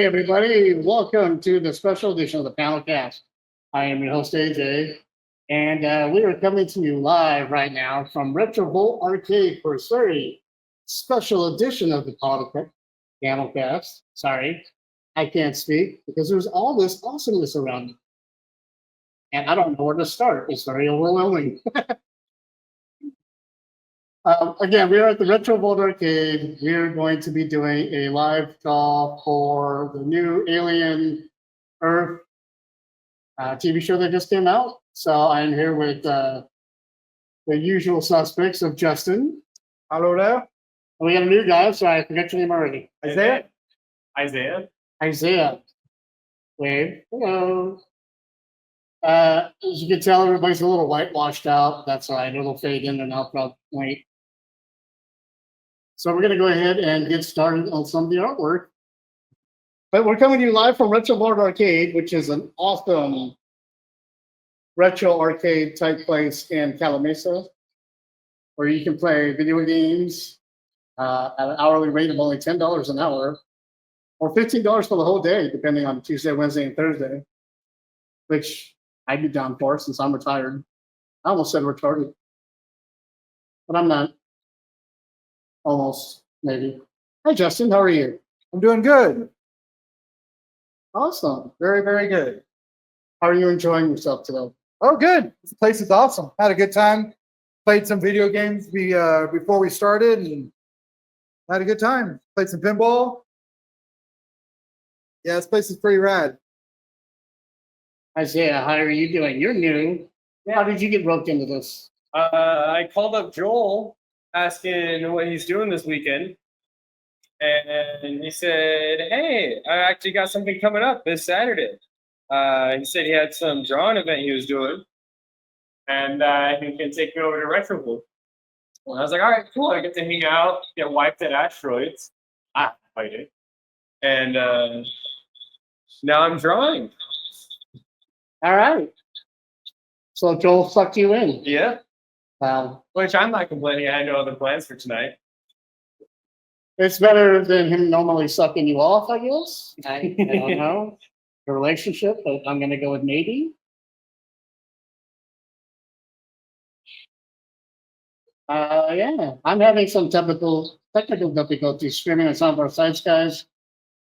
Hey, everybody. Welcome to the special edition of the PanelCast. I am your host, AJ, and we are coming to you live right now from Retrovolt Arcade for a very special edition of the PanelCast. Sorry, I can't speak because there's all this awesomeness around me. And I don't know where to start. It's very overwhelming. Again, we are at the Retrovolt Arcade. We're going to be doing a live draw for the new Alien Earth TV show that just came out. So I'm here with the usual suspects of Justin. Hello there. And we got a new guy. Sorry, I forgot your name already. Isaiah. Isaiah. Wave. Hello. As you can tell, everybody's a little whitewashed out. That's all right. It'll fade in and out probably. So we're going to go ahead and get started on some of the artwork. But we're coming to you live from Retrovolt Arcade, which is an awesome retro arcade type place in Calimesa, where you can play video games at an hourly rate of only $10 an hour, or $15 for the whole day, depending on Tuesday, Wednesday, and Thursday, which I'd be down for since I'm retired. I almost said retarded, but I'm not. Almost, maybe. Hi, Justin. How are you? I'm doing good. Awesome. Very, very good. How are you enjoying yourself today? Oh, good. This place is awesome. Had a good time. Played some video games before we started and had a good time. Played some pinball. Yeah, this place is pretty rad. Isaiah, how are you doing? You're new. How did you get roped into this? I called up Joel asking what he's doing this weekend. And he said, hey, I actually got something coming up this Saturday. He said he had some drawing event he was doing. And he can take me over to Retrovolt. And I was like, all right, cool. I get to hang out, get wiped at asteroids. I did. And now I'm drawing. All right. So Joel sucked you in. Yeah. Wow. Which I'm not complaining. I had no other plans for tonight. It's better than him normally sucking you off, I guess. I don't know the relationship, but I'm going to go with maybe. Yeah, I'm having some technical difficulties streaming on some of our sites, guys.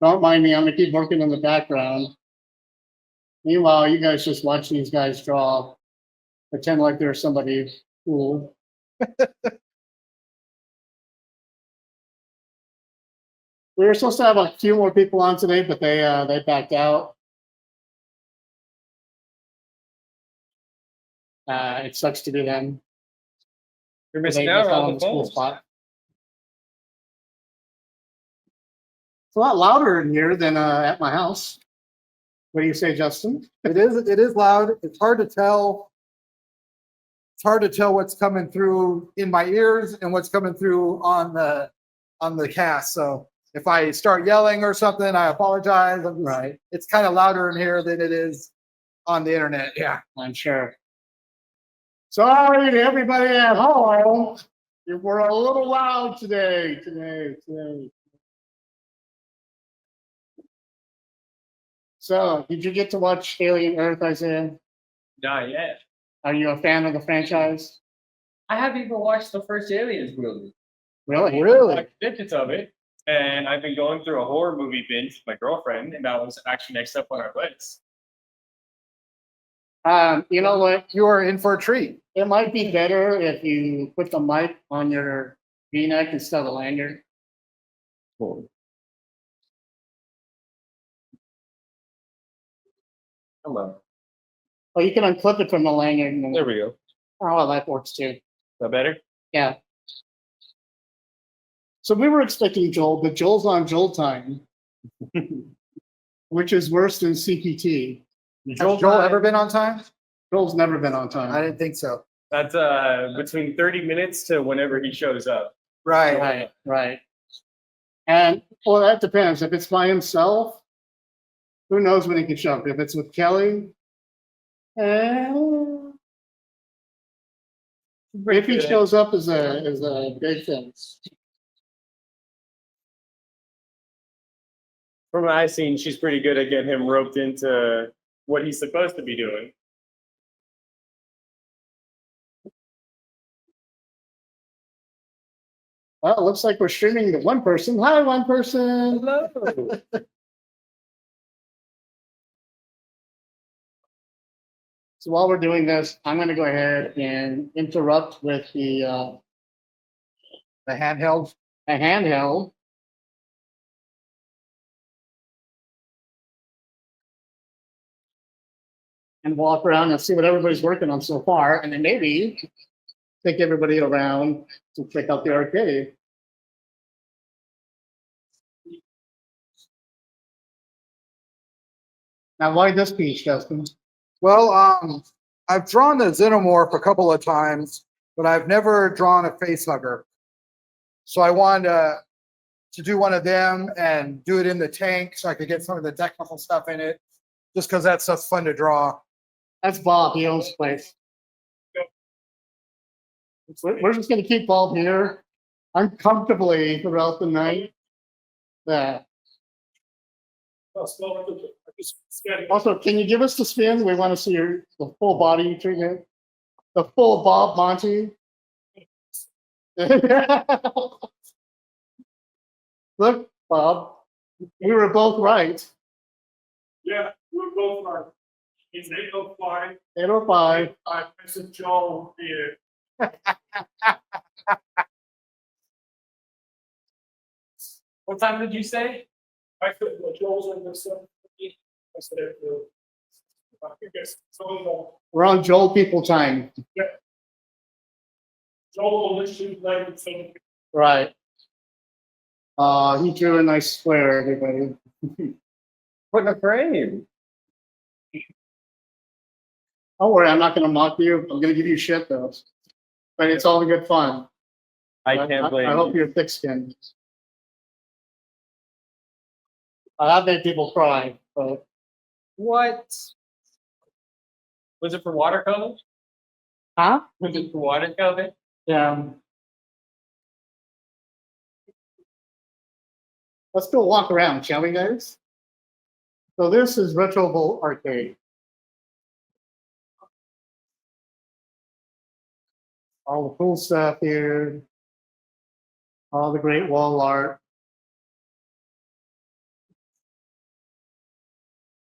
Don't mind me. I'm going to keep working in the background. Meanwhile, you guys just watch these guys draw, pretend like they're somebody cool. We were supposed to have a few more people on today, but they backed out. It sucks to be them. You're missing out on the school phone. spot. It's a lot louder in here than at my house. What do you say, Justin? It is loud. It's hard to tell. It's hard to tell what's coming through in my ears and what's coming through on the cast. So if I start yelling or something, I apologize. Right. It's kind of louder in here than it is on the internet. Yeah. I'm sure. Sorry to everybody at home. We're a little loud today. So, did you get to watch Alien Earth, Isaiah? Not yet. Are you a fan of the franchise? I haven't even watched the first Aliens movie. Really? I watched snippets of it, and I've been going through a horror movie binge with my girlfriend, and that was actually next up on our list. You know what? You are in for a treat. It might be better if you put the mic on your V-neck instead of the lanyard. Cool. Hello. Well, you can unclip it from the lanyard. And There we go. Oh, well, that works too. Is that better? Yeah. So we were expecting Joel, but Joel's on Joel time, which is worse than CPT. Has Joel ever been on time? Joel's never been on time. I didn't think so. That's between 30 minutes to whenever he shows up. Right. Right. And well, that depends. If it's by himself, who knows when he can show up? If it's with Kelly, if he shows up is a big thing. From what I've seen, she's pretty good at getting him roped into what he's supposed to be doing. Well, it looks like we're streaming to one person. Hi, one person. Hello. So while we're doing this, I'm going to go ahead and interrupt with the handheld. handheld. And walk around and see what everybody's working on so far, and then maybe take everybody around to check out the arcade. Now, why this piece, Justin? Well, I've drawn the Xenomorph a couple of times, but I've never drawn a facehugger. So I wanted to do one of them and do it in the tank so I could get some of the technical stuff in it, just because that stuff's fun to draw. That's Bob. He owns the place. We're just going to keep Bob here uncomfortably throughout the night. Yeah. Also, can you give us the spin? We want to see the full body treatment. The full Bob Monty. Look, Bob, we were both right. Yeah, we're both right. It's 8:05. 8:05. I messaged Joel here. What time did you say? I said, well, Joel's on the 7:50. I said, I think it's Joel. We're on Joel people time. Joel will issue later. So Right. He drew a nice square, everybody. Put in a frame. Don't worry, I'm not going to mock you. I'm going to give you shit, though. But it's all good fun. I can't blame I hope you. you're thick-skinned. I've made people cry, but What? Was it for watercolor? huh? Was it for watercolor? Yeah. Let's go walk around, shall we, guys? So this is Retrovolt Arcade. All the cool stuff here. All the great wall art.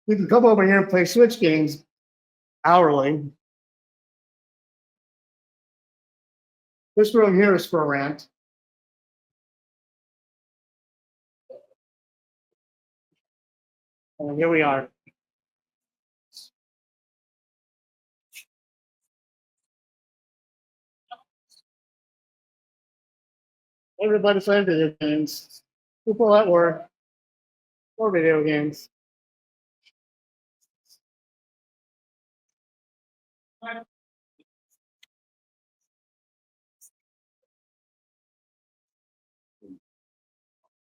You can come over here and play Switch games hourly. This room here is for rent. And here we are. Everybody playing video games. People at work or video games.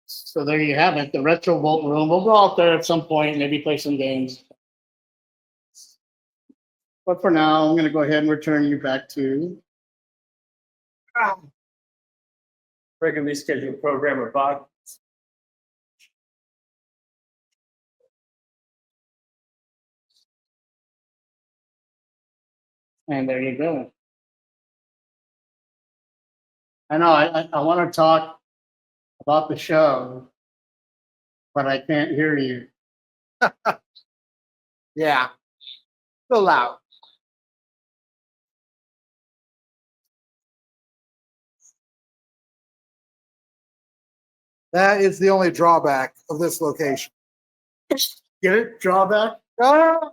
So there you have it, the Retrovolt room. We'll go out there at some point, maybe play some games. But for now, I'm going to go ahead and return you back to. Regularly scheduled programmer Bob. And there you go. I know I want to talk about the show, but I can't hear you. Yeah. So loud. That is the only drawback of this location. Get it? Drawback? Ah!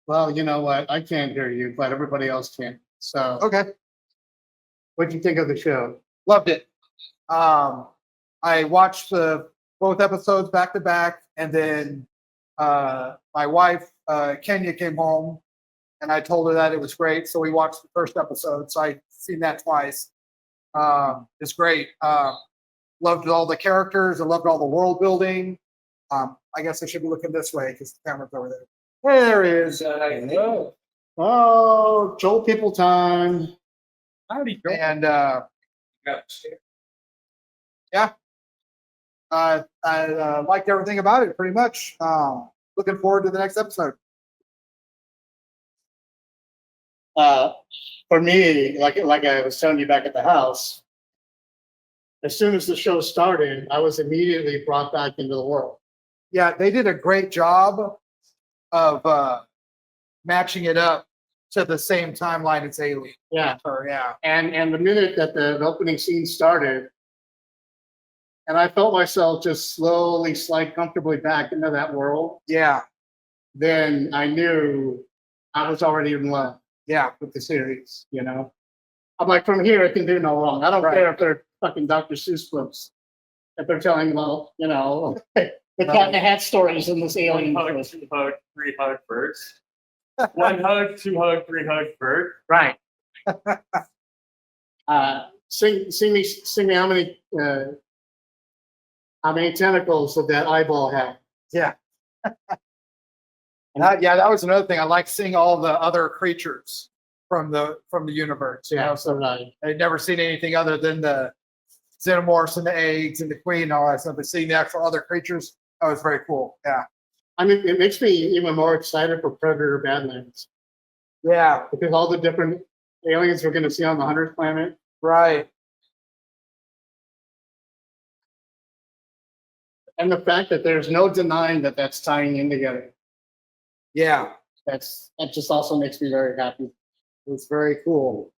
Well, you know what? I can't hear you, but everybody else can. So, Okay. what'd you think of the show? Loved it. I watched both episodes back to back, and then my wife Kenya came home, and I told her that it was great, so we watched the first episode. So I seen that twice. It's great. Loved all the characters. I loved all the world building. I guess I should be looking this way because the camera's over there. There he is. Whoa. Oh, Joel people time. Howdy, Joel. And yeah, I liked everything about it pretty much. Looking forward to the next episode. For me, like I was telling you back at the house, as soon as the show started, I was immediately brought back into the world. Yeah, they did a great job of matching it up to the same timeline as Alien. Yeah. Or, yeah. And the minute that the opening scene started, and I felt myself just slowly slide comfortably back into that world, Yeah. then I knew I was already in love Yeah. with the series, you know? I'm like, from here, I can do no wrong. I don't Right. care if they're fucking Dr. Seuss books. If they're telling, well, you know, the cat in the hat stories in this alien. One hug, two hug, three hug first. One hug, two hug, three hug first. Right. Sing me how many tentacles did that eyeball have? Yeah. Yeah, that was another thing. I like seeing all the other creatures from the universe. You Yeah, know, so right. I'd never seen anything other than the xenomorphs and the eggs and the queen and all that stuff. But seeing the actual other creatures, that was very cool. Yeah. I mean, it makes me even more excited for Predator Badlands Yeah. because all the different aliens we're going to see on the 100th planet. Right. And the fact that there's no denying that that's tying in together. Yeah. That just also makes me very happy. It's very cool.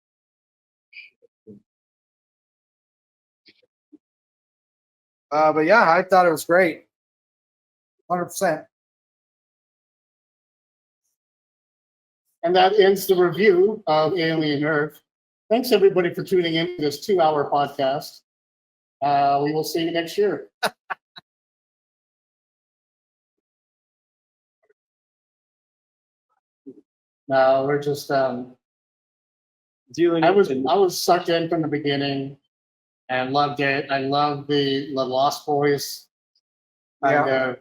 But yeah, I thought it was great. 100%. And that ends the review of Alien Earth. Thanks everybody for tuning in to this 2-hour podcast. We will see you next year. No, we're just Dealing I was sucked in from the beginning and loved it. I love the Lost Boys kind of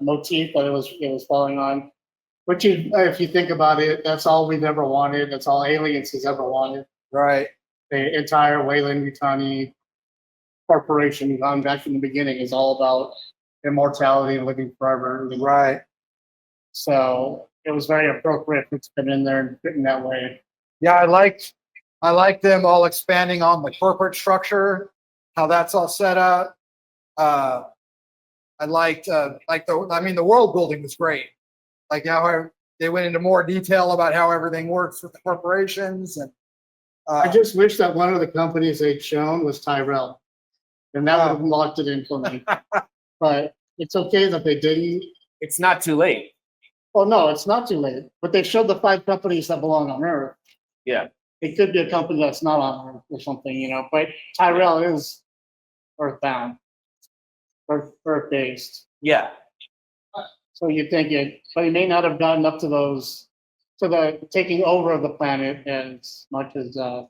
motif that it was falling on. But if you think about it, that's all we've ever wanted. That's all Aliens has ever wanted. Right. The entire Weyland-Yutani corporation, gone back from the beginning, is all about immortality and living forever. Right. So it was very appropriate to put in there and written that way. Yeah, I liked them all expanding on the corporate structure, how that's all set up. I liked the world building was great. Like how they went into more detail about how everything works with the corporations, and I just wish that one of the companies they'd shown was Tyrell, and that would have locked it in for me. But it's okay that they didn't. It's not too late. Oh no, it's not too late. But they showed the 5 companies that belong on Earth. Yeah. It could be a company that's not on Earth or something, you know. But Tyrell is Earthbound, Earth based. Yeah. So you think it, but he may not have gotten up to those, to the taking over of the planet as much as. I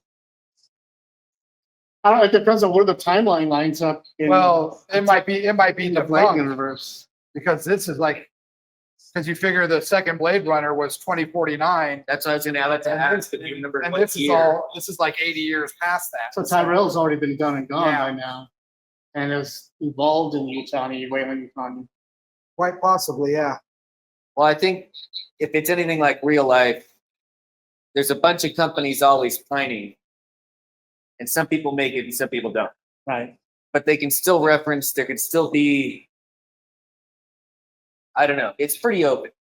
don't know. It depends on where the timeline lines up. well, it might be in the Blade defunct, universe. because this is like, because you figure the second Blade Runner was 2049, That's what I was going to ask. and If you remember and what this is year. this is like 80 years past that. So Tyrell's already been done and gone Yeah. by now, and has evolved in Utani, Weyland-Yutani. Quite possibly, yeah. Well, I think if it's anything like real life, there's a bunch of companies always pining, and some people make it and some people don't. Right. But they can still reference. There can still be. I don't know. It's pretty open.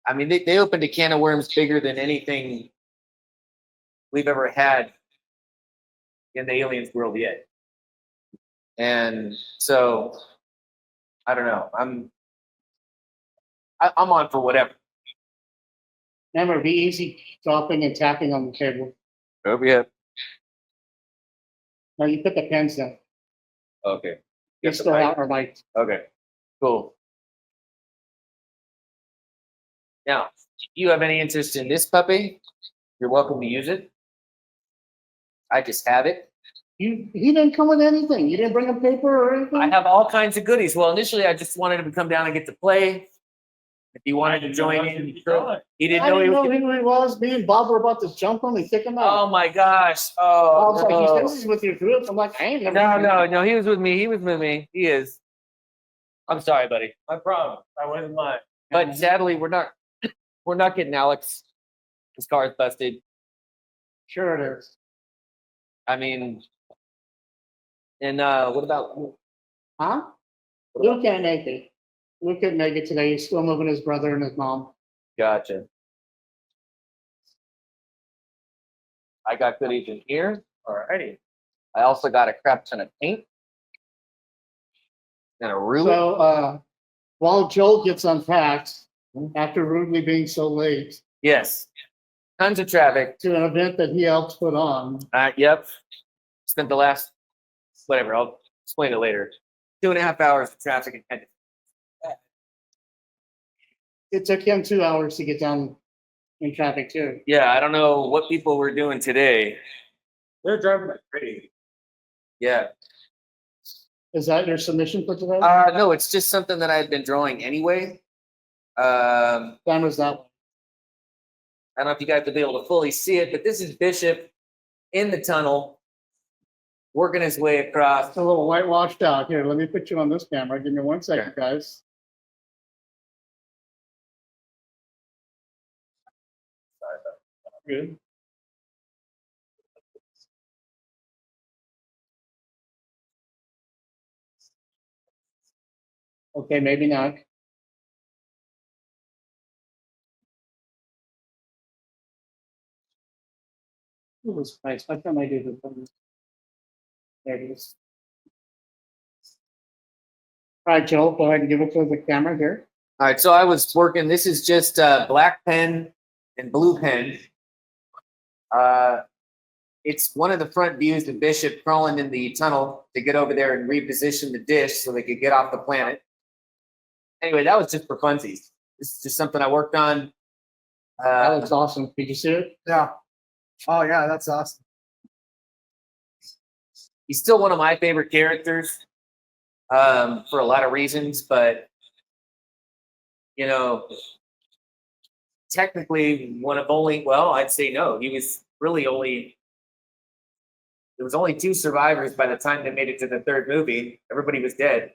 I mean, they opened a can of worms bigger than anything we've ever had in the aliens world yet. And so, I don't know. I'm on for whatever. Remember, be easy dropping and tapping on the table. Oh yeah. No, you put the pens down. Okay. It's still out or light. Okay. Cool. Now, if you have any interest in this puppy, you're welcome to use it. I just have it. He didn't come with anything. You didn't bring a paper or anything? I have all kinds of goodies. Well, initially, I just wanted him to come down and get to play. If he wanted to join in, he didn't I know he didn't know was. who he was. Me and Bob were about to jump him and kick him out. Oh my gosh! I Oh was like, no. he says he's with your group. I'm like, I ain't never. No. He was with me. He was with me. He is. I'm sorry, buddy. I promise. I wasn't lying. But sadly, we're not getting Alex. His car's busted. Sure it is. I mean, and what about? Huh? Luke can't make it. Luke couldn't make it today. He's still moving his brother and his mom. Gotcha. I got goodies in here. Alrighty. I also got a crap ton of paint and a ruler. So while Joel gets unpacked after rudely being so late Yes. Tons of traffic. to an event that he helped put on, Yep. Spent the last, whatever, I'll explain it later. 2.5 hours of traffic and it took him 2 hours to get down in traffic too. yeah, I don't know what people were doing today. They're driving like crazy. Yeah. Is that your submission for today? No, it's just something that I had been drawing anyway. That was that one. I don't know if you guys will be able to fully see it, but this is Bishop in the tunnel, working his way across. It's a little whitewashed out. Here, let me put you on this camera. Give me 1 second, guys. Good. Okay, maybe not. It was nice. How come I do this one? There it is. All right, Joel, go ahead and give it to the camera here. All right, so I was working. This is just black pen and blue pen. It's one of the front views of Bishop crawling in the tunnel to get over there and reposition the dish so they could get off the planet. Anyway, that was just for funsies. This is just something I worked on. That looks awesome. Did you see it? Yeah. Oh yeah, that's awesome. He's still one of my favorite characters for a lot of reasons, but you know, technically one of only, well, I'd say no. He was really only, there was only 2 survivors by the time they made it to the 3rd movie. Everybody was dead.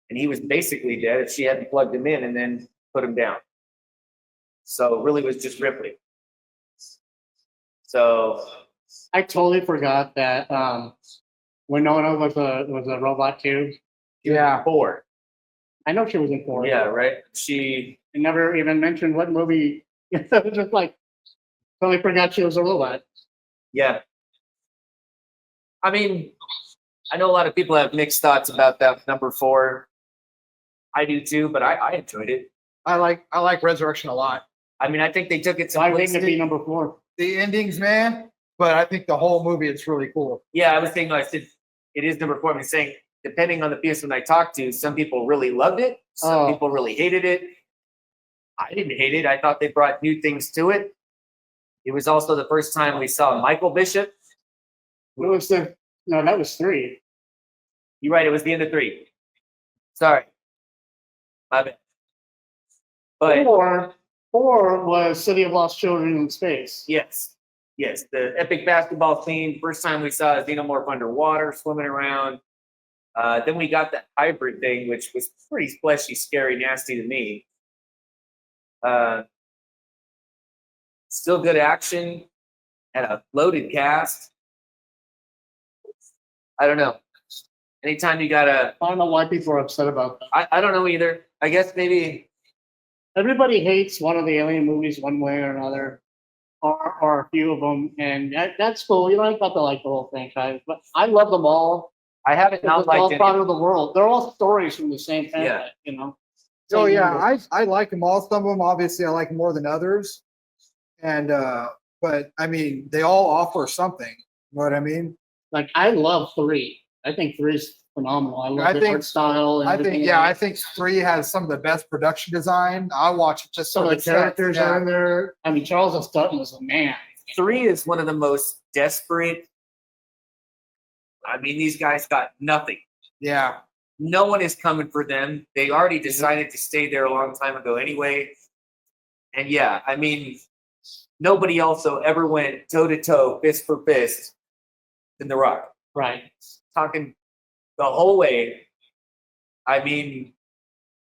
And he was basically dead if she hadn't plugged him in and then put him down. So it really was just Ripley. So I totally forgot that Winona was a robot too. Yeah. 4. I know she was in 4. Yeah, right. She, I never even mentioned what movie. It was just like totally forgot she was a robot. yeah. I mean, I know a lot of people have mixed thoughts about that number 4. I do too, but I enjoyed it. I like Resurrection a lot. I mean, I think they took it So I think it'd be simplistic. number 4. The endings, man, but I think the whole movie is really cool. Yeah, I was thinking, I said it is number 4. I'm saying, depending on the person I talked to, some people really loved it, some Oh. people really hated it. I didn't hate it. I thought they brought new things to it. It was also the first time we saw Michael Bishop. What was the? No, that was 3. You're right. It was the end of 3. Sorry, my bad. But 4 was City of Lost Children in Space. yes, the epic basketball scene. First time we saw a xenomorph underwater swimming around. Then we got the hybrid thing, which was pretty fleshy, scary, nasty to me. Still good action and a loaded cast. I don't know. Anytime you got a, I don't know why people are upset about that. I don't know either. I guess maybe, Everybody hates one of the Alien movies one way or another, or a few of them, and that's cool. You don't have to like the whole franchise, but I love them all. I haven't Because not it's all liked part any. of the world. They're all stories from the same family, Yeah. you know. Oh Same yeah, universe. I like them all. Some of them, obviously, I like more than others. And but I mean, they all offer something. You know what I mean? Like I love 3. I think 3 is phenomenal. I love I the think- art style. And I think everything yeah, I like it. think 3 has some of the best production design. I watch it just Some for of the characters sets, yeah. are in there. I mean, Charles S. Dutton was a man. 3 is one of the most desperate I mean, these guys got nothing. Yeah. No one is coming for them. They already decided to stay there a long time ago anyway. And yeah, I mean, nobody also ever went toe to toe, fist for fist in The Rock. Right. Talking the whole way. I mean,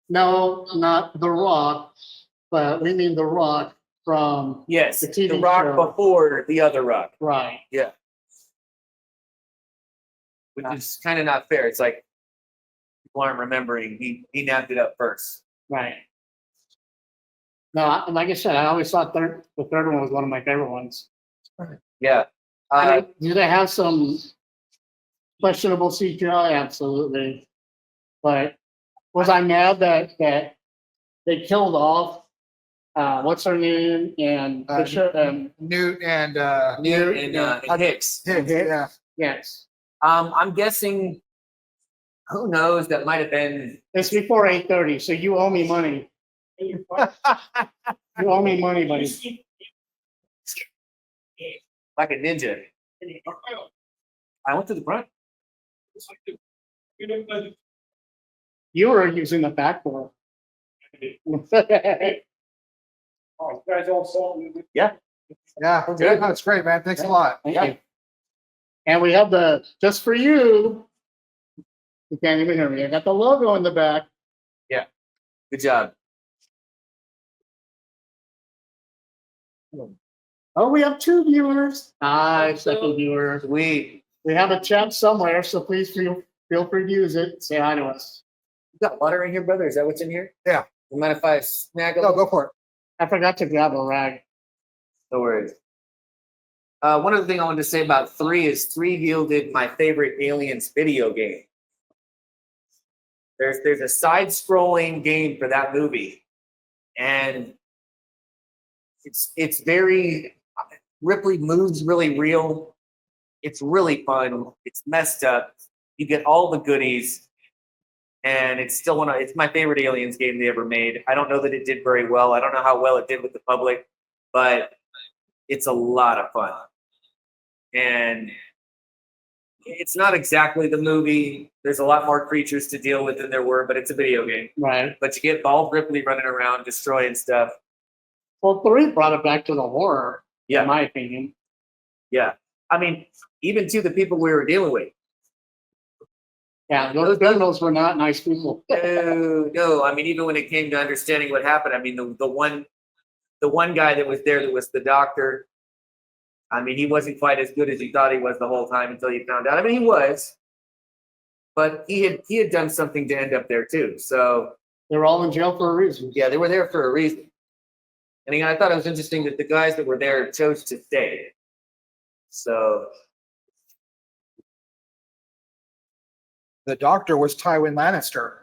No, not The Rock, but we mean The Rock from yes, The TV The Rock show. before the other Rock, right. which is kind of not fair. It's like people aren't remembering he nabbed it up first. Right. No, like I said, I always thought the third one was one of my favorite ones. Yeah. I mean, do they have some questionable CGI? Absolutely. But was I mad that they killed off what's her name and Bishop and Newt and Newt and Hicks. Hicks, yeah. yes. I'm guessing. Who knows? That might have been. It's before 8:30, so you owe me money. You owe me money, buddy. Like a ninja. I went to the front. You were using the back door. Oh, you guys all saw me. Yeah. Good. That's great, man. Thanks a lot. Thank you. And we have just for you. You can't even hear me. I got the logo in the back. Good job. Oh, we have 2 viewers. Hi, second viewer. We We have a chat somewhere, so please feel free to use it. Say hi to us. You got water in here, brother? Is that what's in here? Yeah. You mind if I snag a No, little? go for it. I forgot to grab a rag. No worries. One other thing I wanted to say about 3 is 3 yielded my favorite Aliens video game. There's a side-scrolling game for that movie, and it's very Ripley moves really real. It's really fun. It's messed up. You get all the goodies, and it's still it's my favorite Aliens game they ever made. I don't know that it did very well. I don't know how well it did with the public, but it's a lot of fun. And it's not exactly the movie. There's a lot more creatures to deal with than there were, but it's a video game. Right. But you get Bald Ripley running around destroying stuff. Well, 3 brought it back to the horror, Yeah. in my opinion. Yeah. I mean, even to the people we were dealing with. Yeah, those criminals were not nice people. No. I mean, even when it came to understanding what happened, I mean, the one guy that was there that was the doctor, I mean, he wasn't quite as good as he thought he was the whole time until you found out. I mean, he was, but he had done something to end up there too. So They were all in jail for a reason. yeah, they were there for a reason. And again, I thought it was interesting that the guys that were there chose to stay. So The doctor was Tywin Lannister.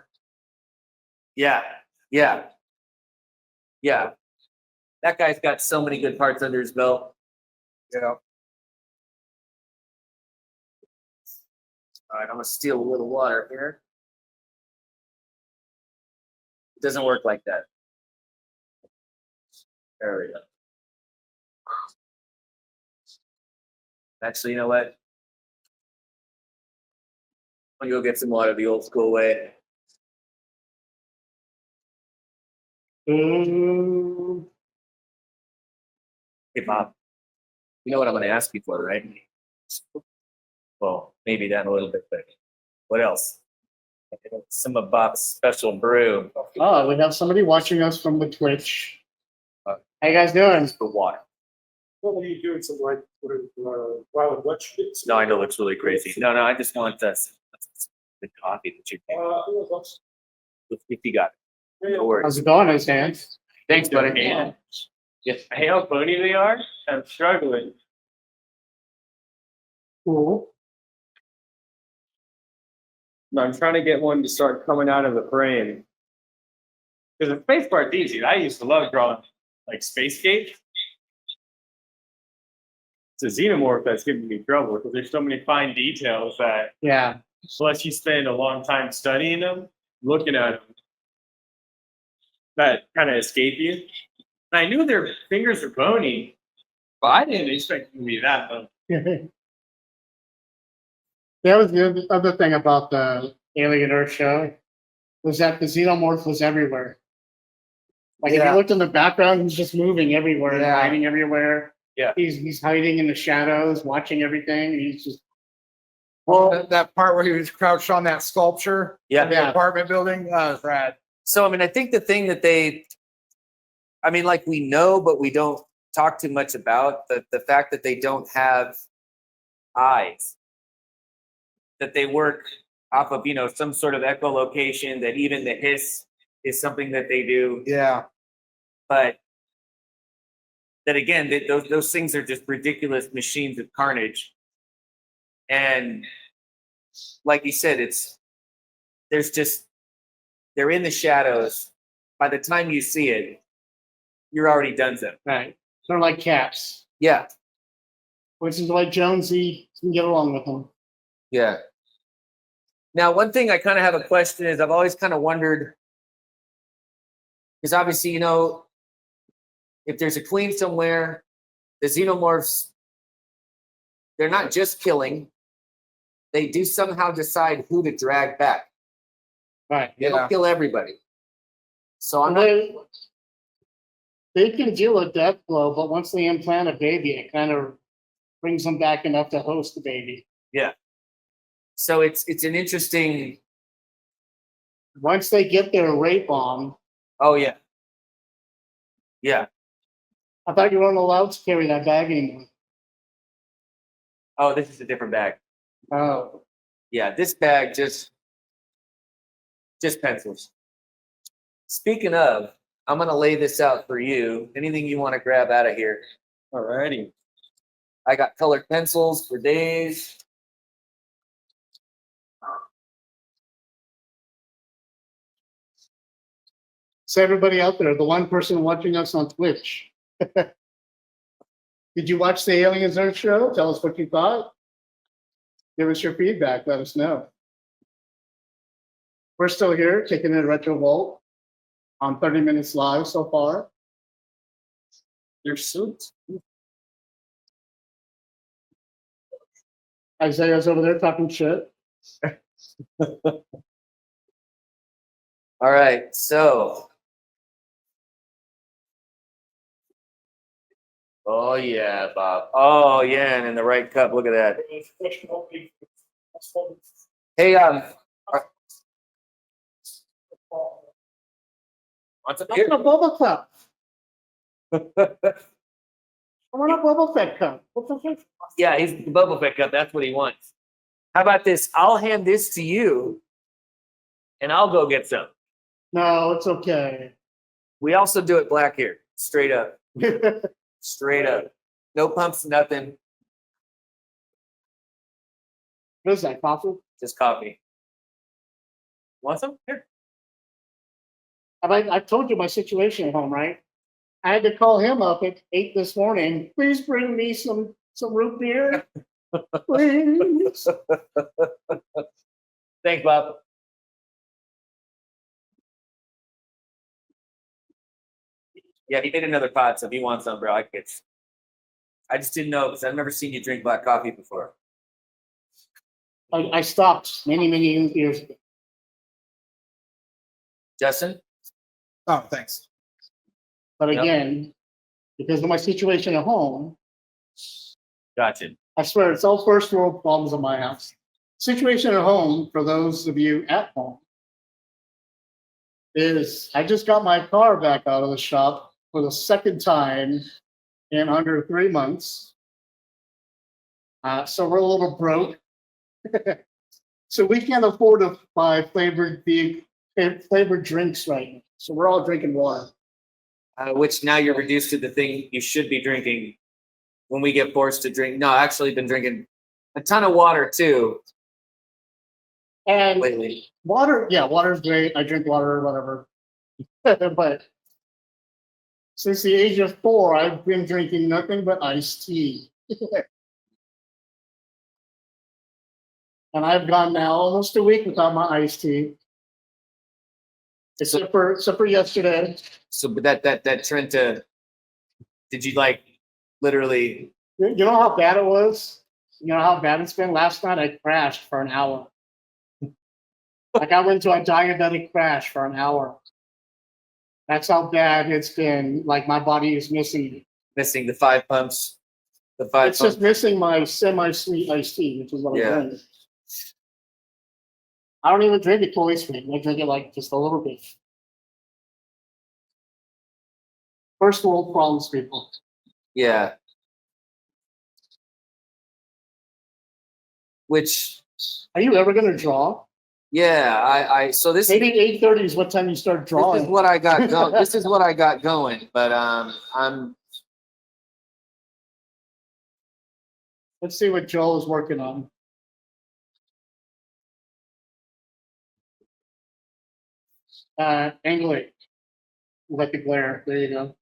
yeah. That guy's got so many good parts under his belt. Yeah. All right, I'm gonna steal a little water here. It doesn't work like that. There we go. Actually, you know what? I'm gonna go get some water the old school way. Ooh. Hey, Bob. You know what I'm gonna ask you for, right? Well, maybe that a little bit, but what else? Some of Bob's special brew. Oh, we have somebody watching us from the Twitch. How you guys doing? For water. What are you doing? Some like wild wet shit? No, I know it looks really crazy. No, I just want the coffee that you if you got it. No worries. How's it going, his hands? Thanks, buddy. Yeah. Yes. Hey, how bony they are? I'm struggling. Cool. I'm trying to get one to start coming out of the frame. Because the space part's easy. I used to love drawing like space skates. It's a xenomorph that's giving me trouble because there's so many fine details that Yeah. unless you spend a long time studying them, looking at them, that kind of escape you. And I knew their fingers are bony, but I didn't expect them to be that bony. That was the other thing about the Alien Earth show, was that the xenomorph was everywhere. Like if Yeah. you looked in the background, he's just moving everywhere, and Yeah. hiding everywhere. Yeah. He's hiding in the shadows, watching everything. He's just That part where he was crouched on that sculpture Yeah. in the apartment building, rad. So, I mean, I think the thing that I mean, like we know, but we don't talk too much about the fact that they don't have eyes, that they work off of, some sort of echolocation, that even the hiss is something that they do. Yeah. But that again, those things are just ridiculous machines of carnage. And like you said, they're in the shadows. By the time you see it, you're already done so. right. They're like cats, Yeah. which is why Jonesy can get along with them. Yeah. Now, one thing I kind of have a question is I've always kind of wondered, because obviously, if there's a queen somewhere, the xenomorphs, they're not just killing, they do somehow decide who to drag back. Right. They don't kill everybody. So I'm And not, they can deal with death blow, but once they implant a baby, it kind of brings them back enough to host the baby. so it's an interesting, Once they get their rape on, oh yeah. Yeah. I thought you weren't allowed to carry that bag anymore. Oh, this is a different bag. Oh, Yeah, this bag just pencils. Speaking of, I'm gonna lay this out for you. Anything you want to grab out of here? Alrighty. I got colored pencils for days. so everybody out there, the one person watching us on Twitch, did you watch the Aliens Earth show? Tell us what you thought. Give us your feedback. Let us know. We're still here, kicking in Retrovolt on 30 Minutes Live so far. Your suit. Isaiah's over there talking shit. All right, so. Oh yeah, Bob. Oh yeah, and in the right cup. Look at that. Hey, what's up That's here? a Boba Cup. I want a Boba Fett cup. What the fuck? Yeah, he's the Boba Fett cup. That's what he wants. How about this? I'll hand this to you, and I'll go get some. No, it's okay. We also do it black here, straight up, straight up. No pumps, nothing, What is that, coffee? just coffee. Want some? Here. I told you my situation at home, right? I had to call him up at 8 this morning. Please bring me some root beer. Please. Thanks, Bob. Yeah, he made another pot, so if you want some, bro, I just didn't know because I've never seen you drink black coffee before. I stopped many years ago. Justin? Oh, thanks. But Yep. again, because of my situation at home, Gotcha. I swear it's all first world problems in my house. Situation at home, for those of you at home, is I just got my car back out of the shop for the second time in under 3 months. So we're a little broke. So we can't afford to buy flavored drinks right now. So we're all drinking water. Which now you're reduced to the thing you should be drinking when we get forced to drink. No, I actually been drinking a ton of water too And lately. water, yeah, water's great. I drink water or whatever. But since the age of 4, I've been drinking nothing but iced tea. And I've gone now almost a week without my iced tea. Except for yesterday. So but that trend to, did you like literally? You know how bad it was? You know how bad it's been? Last night I crashed for an hour. Like I went to a diabetic crash for an hour. That's how bad it's been. Like my body is missing. Missing the 5 pumps. The 5 It's pumps. just missing my semi-sweet iced tea, which is what Yeah. I'm doing. I don't even drink it fully sweet. I drink it like just a little bit. First world problems, people. Yeah. Which, Are you ever gonna draw? yeah, I so this Maybe 8:30 is what time you start this drawing. is what I got going. This is what I got going, but I'm Let's see what Joel is working on. Angle it. Let the glare. There you go.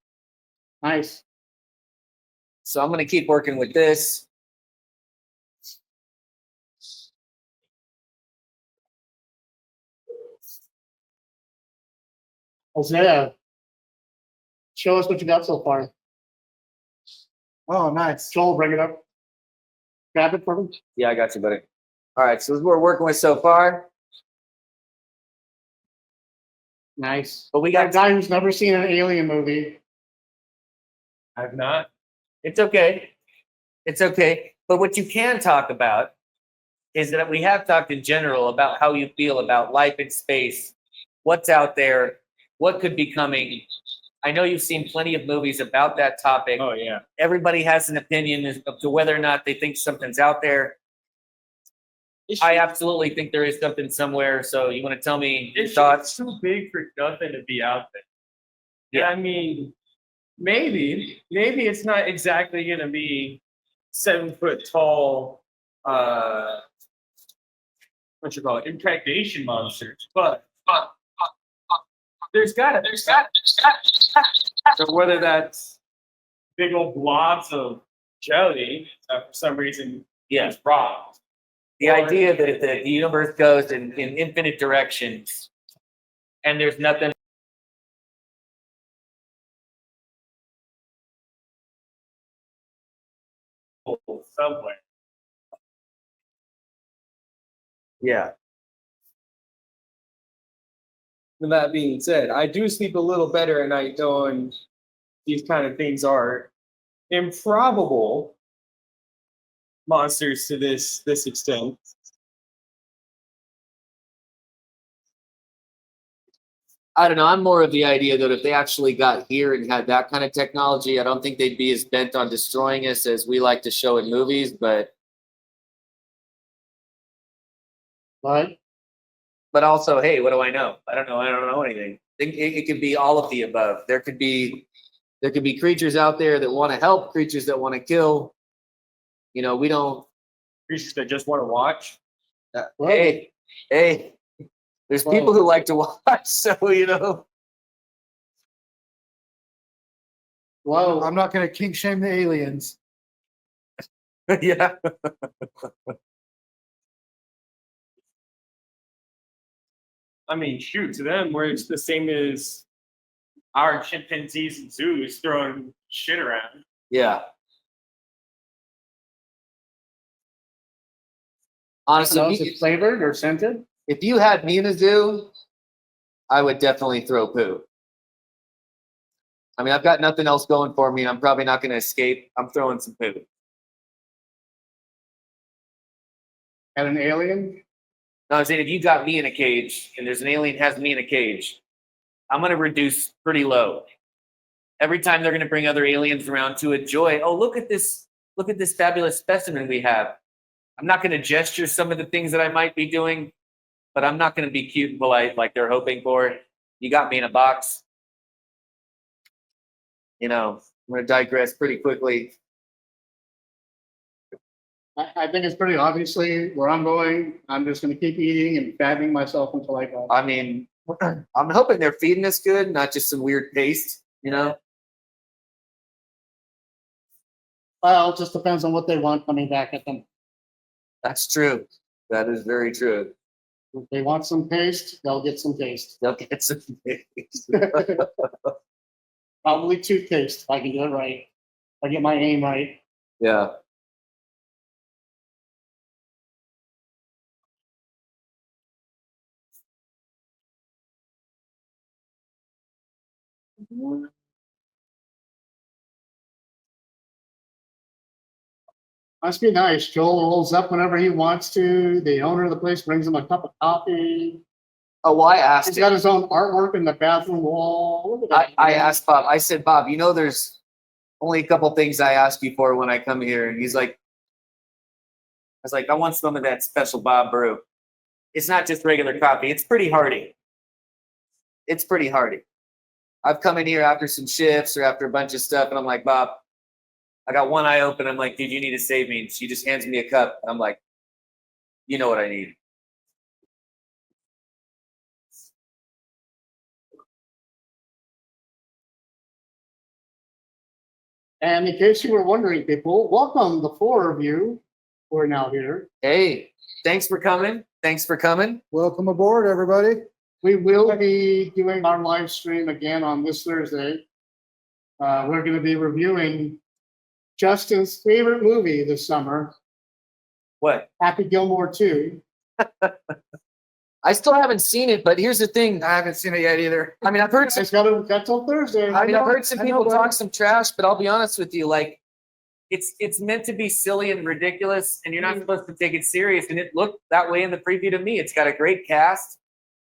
Nice. so I'm gonna keep working with this. Isaiah, show us what you got so far. Oh, nice. Joel, bring it up. Grab it for me. Yeah, I got you, buddy. All right, so this is what we're working with so far. Nice. But we Got a got guy who's never seen an alien movie. I've not. it's okay. It's okay. But what you can talk about is that we have talked in general about how you feel about life in space, what's out there, what could be coming. I know you've seen plenty of movies about that topic. Oh yeah. Everybody has an opinion as to whether or not they think something's out there. I absolutely think there is something somewhere. So you want to tell me your It's thoughts? too big for nothing to be out there. Yeah. I mean, maybe it's not exactly gonna be 7 foot tall. What you call it? Impregnation monsters, but there's got to. So whether that's big old blobs of jelly for some reason, Yeah. it's wrong. The idea that the universe goes in infinite directions and there's nothing. Somewhere. Yeah. With that being said, I do sleep a little better at night knowing these kind of things are improbable monsters to this extent. I don't know. I'm more of the idea that if they actually got here and had that kind of technology, I don't think they'd be as bent on destroying us as we like to show in movies. But Right? also, hey, what do I know? I don't know. I don't know anything. It could be all of the above. There could be creatures out there that want to help, creatures that want to kill. You know, we don't. Creatures that just want to watch. Hey, there's Whoa. people who like to watch, so you know. Whoa. I'm not going to kink shame the aliens. Yeah. I mean, shoot, to them, where it's the same as our chimpanzees and zoos throwing shit around. Yeah. I don't know, Honestly, is it flavored or scented? if you had me in a zoo, I would definitely throw poo. I mean, I've got nothing else going for me. I'm probably not going to escape. I'm throwing some poo. At an alien? No, I'm saying if you got me in a cage and there's an alien has me in a cage, I'm going to reduce pretty low. Every time they're going to bring other aliens around to enjoy, oh, look at this fabulous specimen we have. I'm not going to gesture some of the things that I might be doing, but I'm not going to be cute and polite like they're hoping for. You got me in a box. You know, I'm going to digress pretty quickly. I think it's pretty obviously where I'm going. I'm just going to keep eating and fattening myself until I go. I mean, I'm hoping they're feeding us good, not just some weird paste, you know? Well, it just depends on what they want coming back at them. That's true. That is very true. If they want some paste, they'll get some taste. They'll get some paste. Probably toothpaste if I can do it right. If I get my aim right. Yeah. Must be nice. Joel rolls up whenever he wants to. The owner of the place brings him a cup of coffee. Oh, well, I asked He's him. got his own artwork in the bathroom wall. Look at that. I asked Bob. I said, Bob, you know, there's only a couple things I ask you for when I come here. And he's like, I was like, I want some of that special Bob brew. It's not just regular coffee. It's pretty hearty. It's pretty hearty. I've come in here after some shifts or after a bunch of stuff, and I'm like, Bob, I got one eye open. I'm like, dude, you need to save me. And she just hands me a cup. I'm like, you know what I need. And in case you were wondering, people, welcome the 4 of you who are now here. Hey, thanks for coming. Thanks for coming. Welcome aboard, everybody. We will be doing our live stream again on this Thursday. We're going to be reviewing Justin's favorite movie this summer, What? Happy Gilmore 2. I still haven't seen it, but here's the thing. I haven't seen it yet either. I mean, I've heard some It's got till Thursday. I mean, I've heard some I know, people but- talk some trash, but I'll be honest with you, like it's meant to be silly and ridiculous, and you're not supposed to take it serious. And it looked that way in the preview to me. It's got a great cast.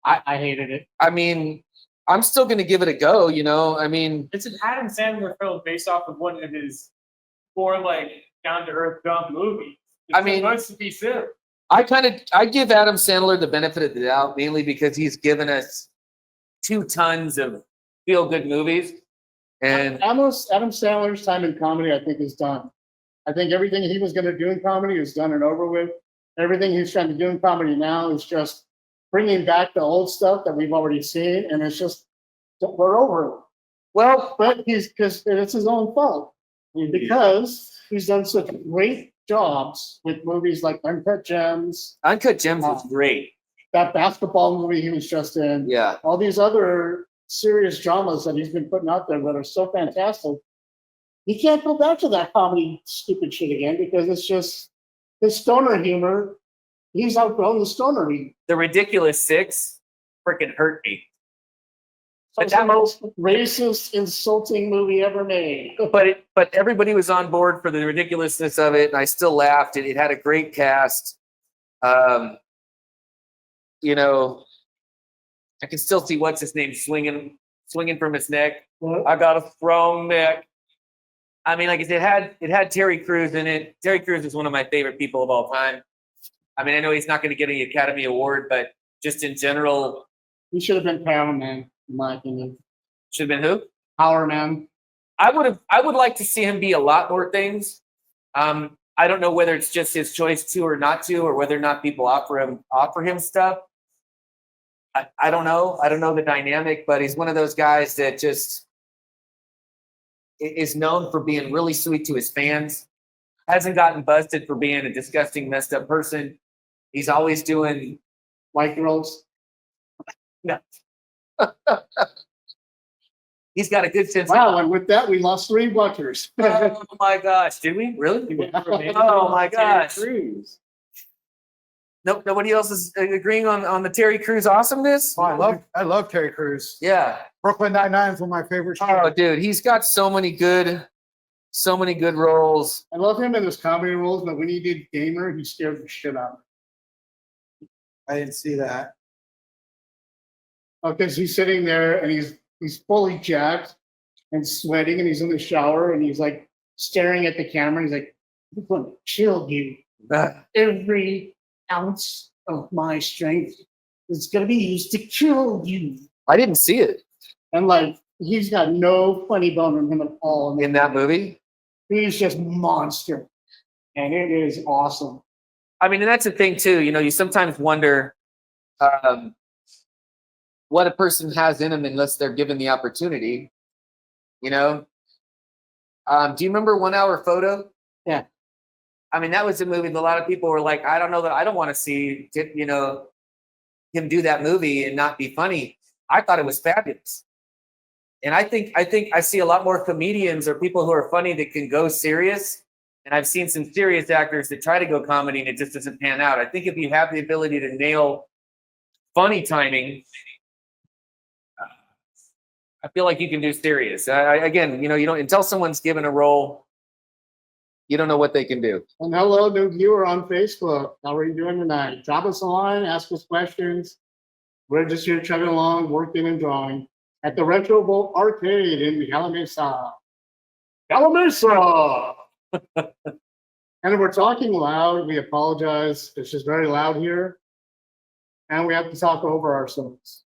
I hated it. I mean, I'm still gonna give it a go, you know. I mean, It's an Adam Sandler film based off of one of his more like down to earth dumb movies. I mean- supposed to be silly. I give Adam Sandler the benefit of the doubt, mainly because he's given us 2 tons of feel good movies. And Adam Sandler's time in comedy, I think, is done. I think everything he was going to do in comedy is done and over with. Everything he's trying to do in comedy now is just bringing back the old stuff that we've already seen, and it's just we're over it. well, But because it's his own fault because he's done such great jobs with movies like Uncut Gems, Uncut Gems was great. that basketball movie he was just in, Yeah. all these other serious dramas that he's been putting out there that are so fantastic. He can't go back to that comedy stupid shit again because it's just his stoner humor. He's outgrown the stoner humor. The Ridiculous Six freaking hurt me. It's the most racist, insulting movie ever made. But everybody was on board for the ridiculousness of it, and I still laughed. It had a great cast. You know, I can still see what's his name swinging from his neck. I got a strong neck. I mean, like I said, it had Terry Crews in it. Terry Crews is one of my favorite people of all time. I mean, I know he's not going to get any Academy Award, but just in general, He should have been Power Man, in my opinion. should have been who? Power Man. I would like to see him be a lot more things. I don't know whether it's just his choice to or not to, or whether or not people offer him stuff. I don't know. I don't know the dynamic, but he's one of those guys that just is known for being really sweet to his fans. Hasn't gotten busted for being a disgusting, messed up person. He's always doing White girls. no. He's got a good sense. Wow, and with that, we lost 3 watchers. Oh my gosh! Did we really? Oh my gosh! Cruise. Nope. Nobody else is agreeing on the Terry Crews awesomeness. Oh, I love Terry Crews. Yeah. Brooklyn Nine-Nine is one of my favorite shows. Oh, dude, he's got so many good roles. I love him in his comedy roles, but when he did Gamer, he scared the shit out of me. I didn't see that. Because he's sitting there and he's fully jacked and sweating, and he's in the shower and he's like staring at the camera. And he's like, "I'm going to kill you. Every ounce of my strength is going to be used to kill you." I didn't see it And like, he's got no funny bone in him at all. in that movie. He's just monster, and it is awesome. I mean, and that's the thing too. You know, you sometimes wonder what a person has in them unless they're given the opportunity. You know, do you remember 1 Hour Photo? Yeah. I mean, that was a movie that a lot of people were like, I don't know that I don't want to see, you know, him do that movie and not be funny. I thought it was fabulous. And I think I see a lot more comedians or people who are funny that can go serious. And I've seen some serious actors that try to go comedy and it just doesn't pan out. I think if you have the ability to nail funny timing, I feel like you can do serious. Again, you don't until someone's given a role, you don't know what they can do. And hello, new viewer on Facebook. How are you doing tonight? Drop us a line, ask us questions. We're just here chugging along, working and drawing at the Retrovolt Arcade in Calimesa. Calimesa! And if we're talking loud, we apologize. It's just very loud here. And we have to talk over ourselves.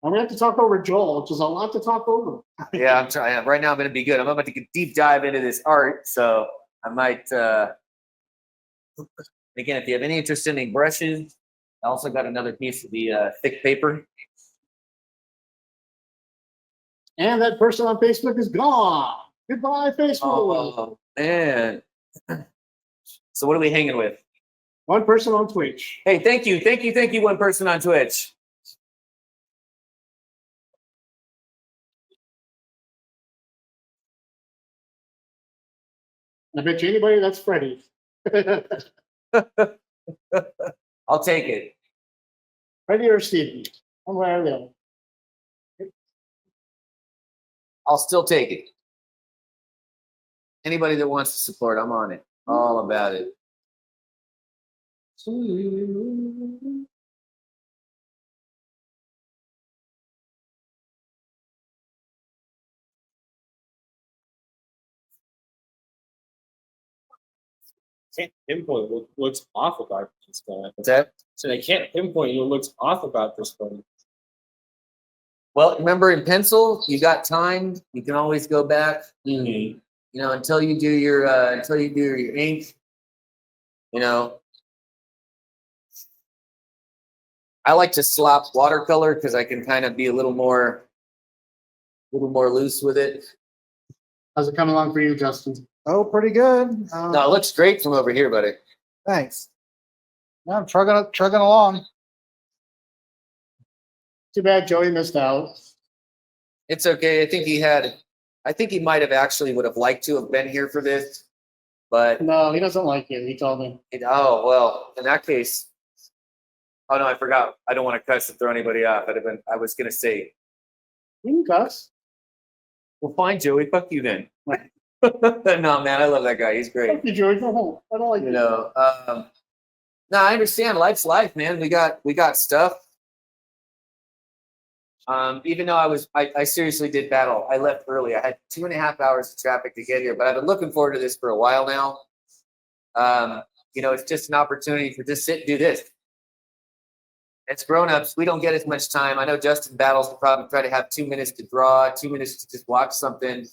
And we have to talk over Joel, which is a lot to talk over. Yeah, I'm trying. Right now, I'm going to be good. I'm about to get deep dive into this art, so I might. Again, if you have any interest in any brushes, I also got another piece of the thick paper. And that person on Facebook is gone. Goodbye, Facebook. Oh man! So what are we hanging with? One person on Twitch. Hey, thank you, one person on Twitch. I bet you anybody that's Freddie. I'll take it. Freddie or Stevie. One way or the other. I'll still take it. Anybody that wants to support, I'm on it. All about it. Can't pinpoint what looks off about this guy. What's that? So I can't pinpoint what looks off about this one. Well, remember in pencil, you got time. You can always go back. Until you do your ink. I like to slop watercolor because I can kind of be a little more loose with it. How's it coming along for you, Justin? Oh, pretty good. No, it looks great from over here, buddy. Thanks. Yeah, I'm chugging along. Too bad Joey missed out. It's okay. I think he might have actually would have liked to have been here for this, but No, he doesn't like it. He told me. oh well. In that case, oh no, I forgot. I don't want to cuss and throw anybody off. I was gonna say, You can cuss. well, fine, Joey. Fuck you then. No, man, I love that guy. He's great. Fuck you, Joey. Go home. I don't like it. No, I understand. Life's life, man. We got stuff. Even though I seriously did battle. I left early. I had 2.5 hours of traffic to get here, but I've been looking forward to this for a while now. It's just an opportunity for just sit and do this. As grown-ups, we don't get as much time. I know Justin battles will probably try to have 2 minutes to draw, 2 minutes to just watch something.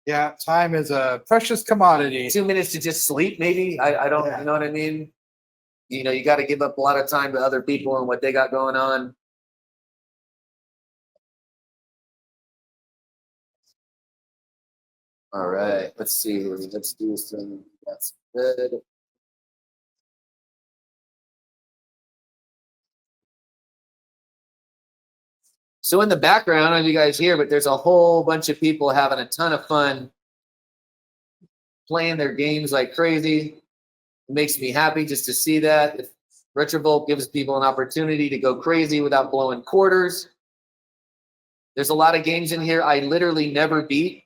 Yeah, time is a precious commodity. 2 minutes to just sleep, maybe. I don't, Yeah. You know what I mean? You got to give up a lot of time to other people and what they got going on. All right, let's see here. Let's do some. That's good. So in the background, I don't know if you guys hear, but there's a whole bunch of people having a ton of fun playing their games like crazy. It makes me happy just to see that. If Retrovolt gives people an opportunity to go crazy without blowing quarters. There's a lot of games in here I literally never beat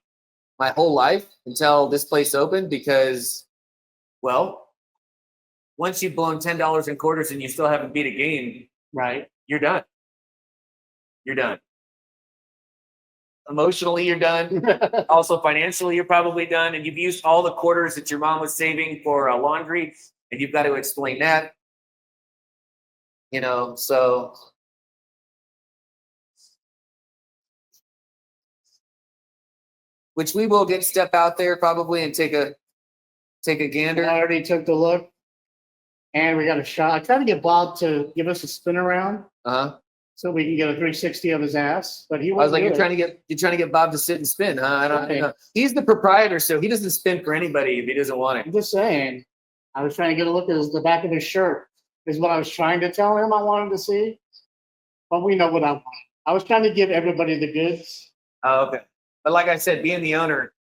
my whole life until this place opened because, well, once you've blown $10 in quarters and you still haven't beat a game, Right. you're done. You're done. Emotionally, you're done. Also, financially, you're probably done. And you've used all the quarters that your mom was saving for laundry, and you've got to explain that. So. Which we will step out there probably and take a gander. I already took the look. And we got a shot. I tried to get Bob to give us a spin around Uh-huh. so we can get a 360 of his ass, but he I was like, wouldn't you're do it. trying to get Bob to sit and spin, huh? I don't Right. know. He's the proprietor, so he doesn't spin for anybody if he doesn't want I'm it. just saying. I was trying to get a look at the back of his shirt. Is what I was trying to tell him I wanted to see. But we know what I want. I was trying to give everybody the goods. Oh, okay. But like I said, being the owner,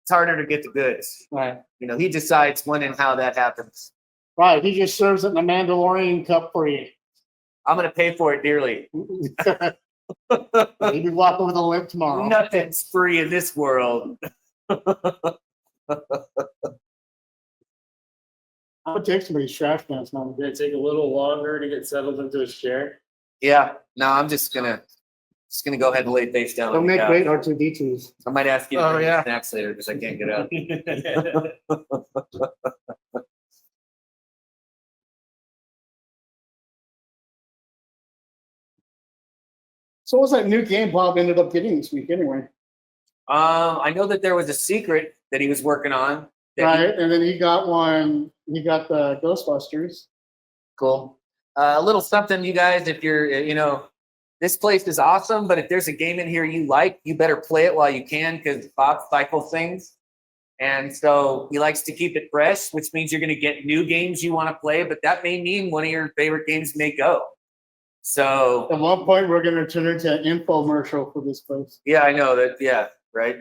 it's harder to get the goods. Right. He decides when and how that happens. Right. He just serves it in a Mandalorian cup for you. I'm going to pay for it dearly. Maybe walk over the limp tomorrow. Nothing's free in this world. I would take somebody's trash cans now. Did it take a little longer to get settled into his chair? Yeah, no, I'm just gonna go ahead and lay face down. Don't on the make couch. great R2D2s. I might ask you to Oh, bring me yeah. snacks later because I can't get up. So what's that new game Bob ended up getting this week anyway? I know that there was a secret that he was working on. that he- Right, and then he got one. He got the Ghostbusters. Cool. A little something, you guys. If you're, this place is awesome, but if there's a game in here you like, you better play it while you can because Bob cycles things. And so he likes to keep it fresh, which means you're going to get new games you want to play, but that may mean one of your favorite games may go. So, At one point, we're going to turn into an infomercial for this place. yeah, I know that. Yeah, right.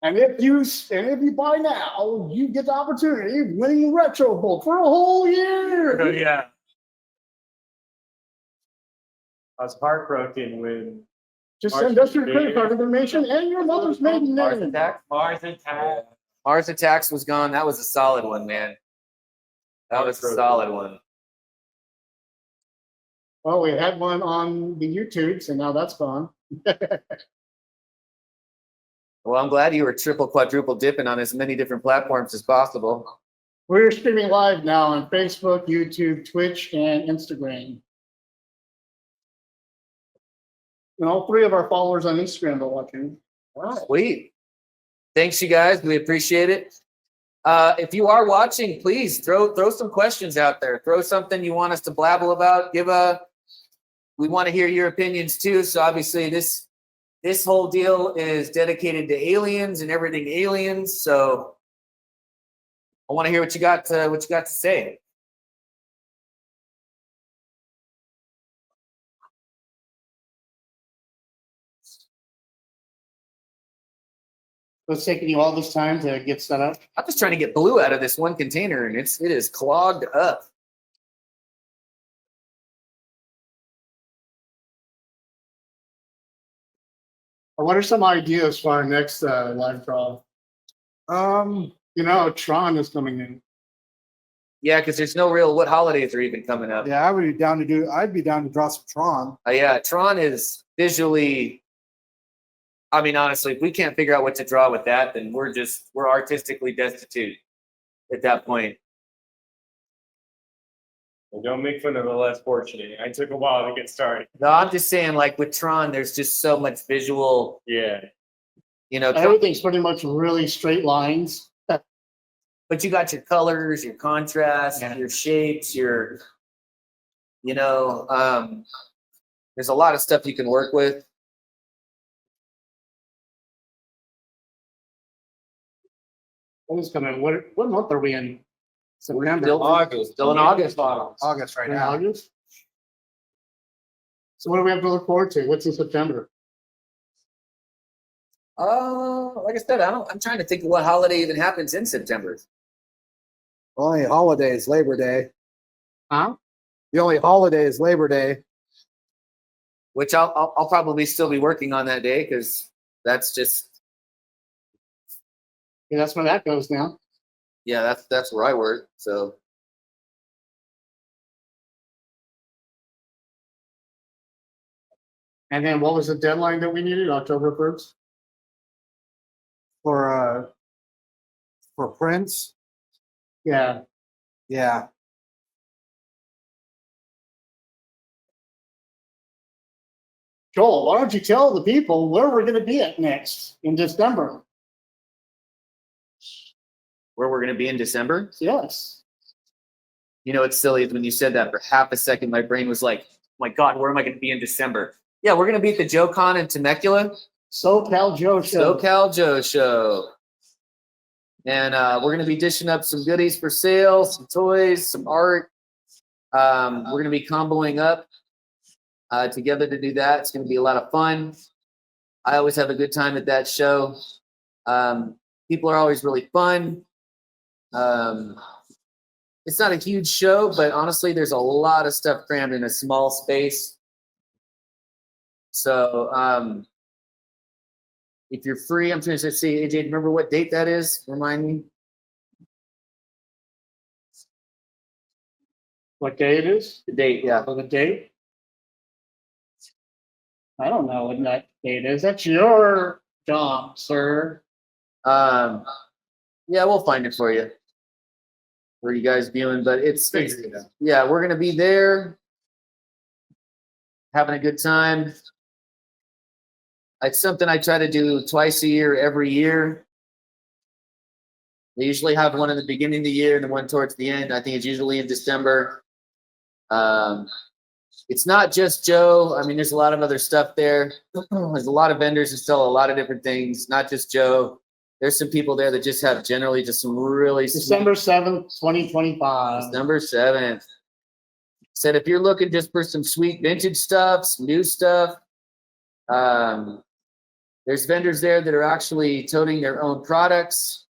And if you buy now, you get the opportunity of winning Retrovolt for a whole year. Yeah. I was heartbroken when Just send us your credit card information and your mother's maiden Mars name. Attack. Mars Attack. Mars Attacks was gone. That was a solid one, man. That was a solid one. Well, we had one on the YouTubes, and now that's gone. Well, I'm glad you were triple, quadruple dipping on as many different platforms as possible. We're streaming live now on Facebook, YouTube, Twitch, and Instagram. And all three of our followers on Instagram are watching. Sweet. Thanks, you guys. We appreciate it. If you are watching, please throw some questions out there. Throw something you want us to blabble about. We want to hear your opinions too. So obviously this whole deal is dedicated to aliens and everything aliens. So I want to hear what you got to say. It's taking you all this time to get set up. I'm just trying to get blue out of this one container, and it is clogged up. What are some ideas for our next live draw? Tron is coming in. Yeah, because there's no real what holidays are even coming up. Yeah, I'd be down to draw some Tron. Yeah, Tron is visually. I mean, honestly, if we can't figure out what to draw with that, then we're artistically destitute at that point. Well, don't make fun of the less fortunate. I took a while to get started. No, I'm just saying, like with Tron, there's just so much visual. Yeah. Everything's pretty much really straight lines. But you got your colors, your contrast, your shapes, there's a lot of stuff you can work with. What is coming? What month are we in? September. Still in August. August right We're in now. August. So what do we have to look forward to? What's in September? Like I said, I'm trying to think of what holiday even happens in September. Only holiday is Labor Day. Huh? The only holiday is Labor Day. Which I'll probably still be working on that day because that's just Yeah, that's where that goes now. that's where I work. So And then what was the deadline that we needed? October 1st? For Prince. Yeah. Yeah. Joel, why don't you tell the people where we're going to be at next in December? where we're going to be in December. Yes. It's silly when you said that for half a second, my brain was like, oh my God, where am I going to be in December? Yeah, we're going to be at the Joe Con in Temecula. SoCal Joe Show. SoCal Joe Show. And we're going to be dishing up some goodies for sale, some toys, some art. We're going to be comboing up together to do that. It's going to be a lot of fun. I always have a good time at that show. People are always really fun. It's not a huge show, but honestly, there's a lot of stuff crammed in a small space. So if you're free, I'm trying to see, AJ, remember what date that is? Remind me. What day it is? The date, yeah. For the date? I don't know when that date is. That's your job, sir. Yeah, we'll find it for you. For you guys viewing, but it's yeah, we're gonna be there, having a good time. It's something I try to do twice a year, every year. They usually have one in the beginning of the year and the one towards the end. I think it's usually in December. It's not just Joe. I mean, there's a lot of other stuff there. There's a lot of vendors who sell a lot of different things, not just Joe. There's some people there that just have generally just some really December 7th, 2025. December 7th. Said if you're looking just for some sweet vintage stuff, some new stuff, there's vendors there that are actually toting their own products,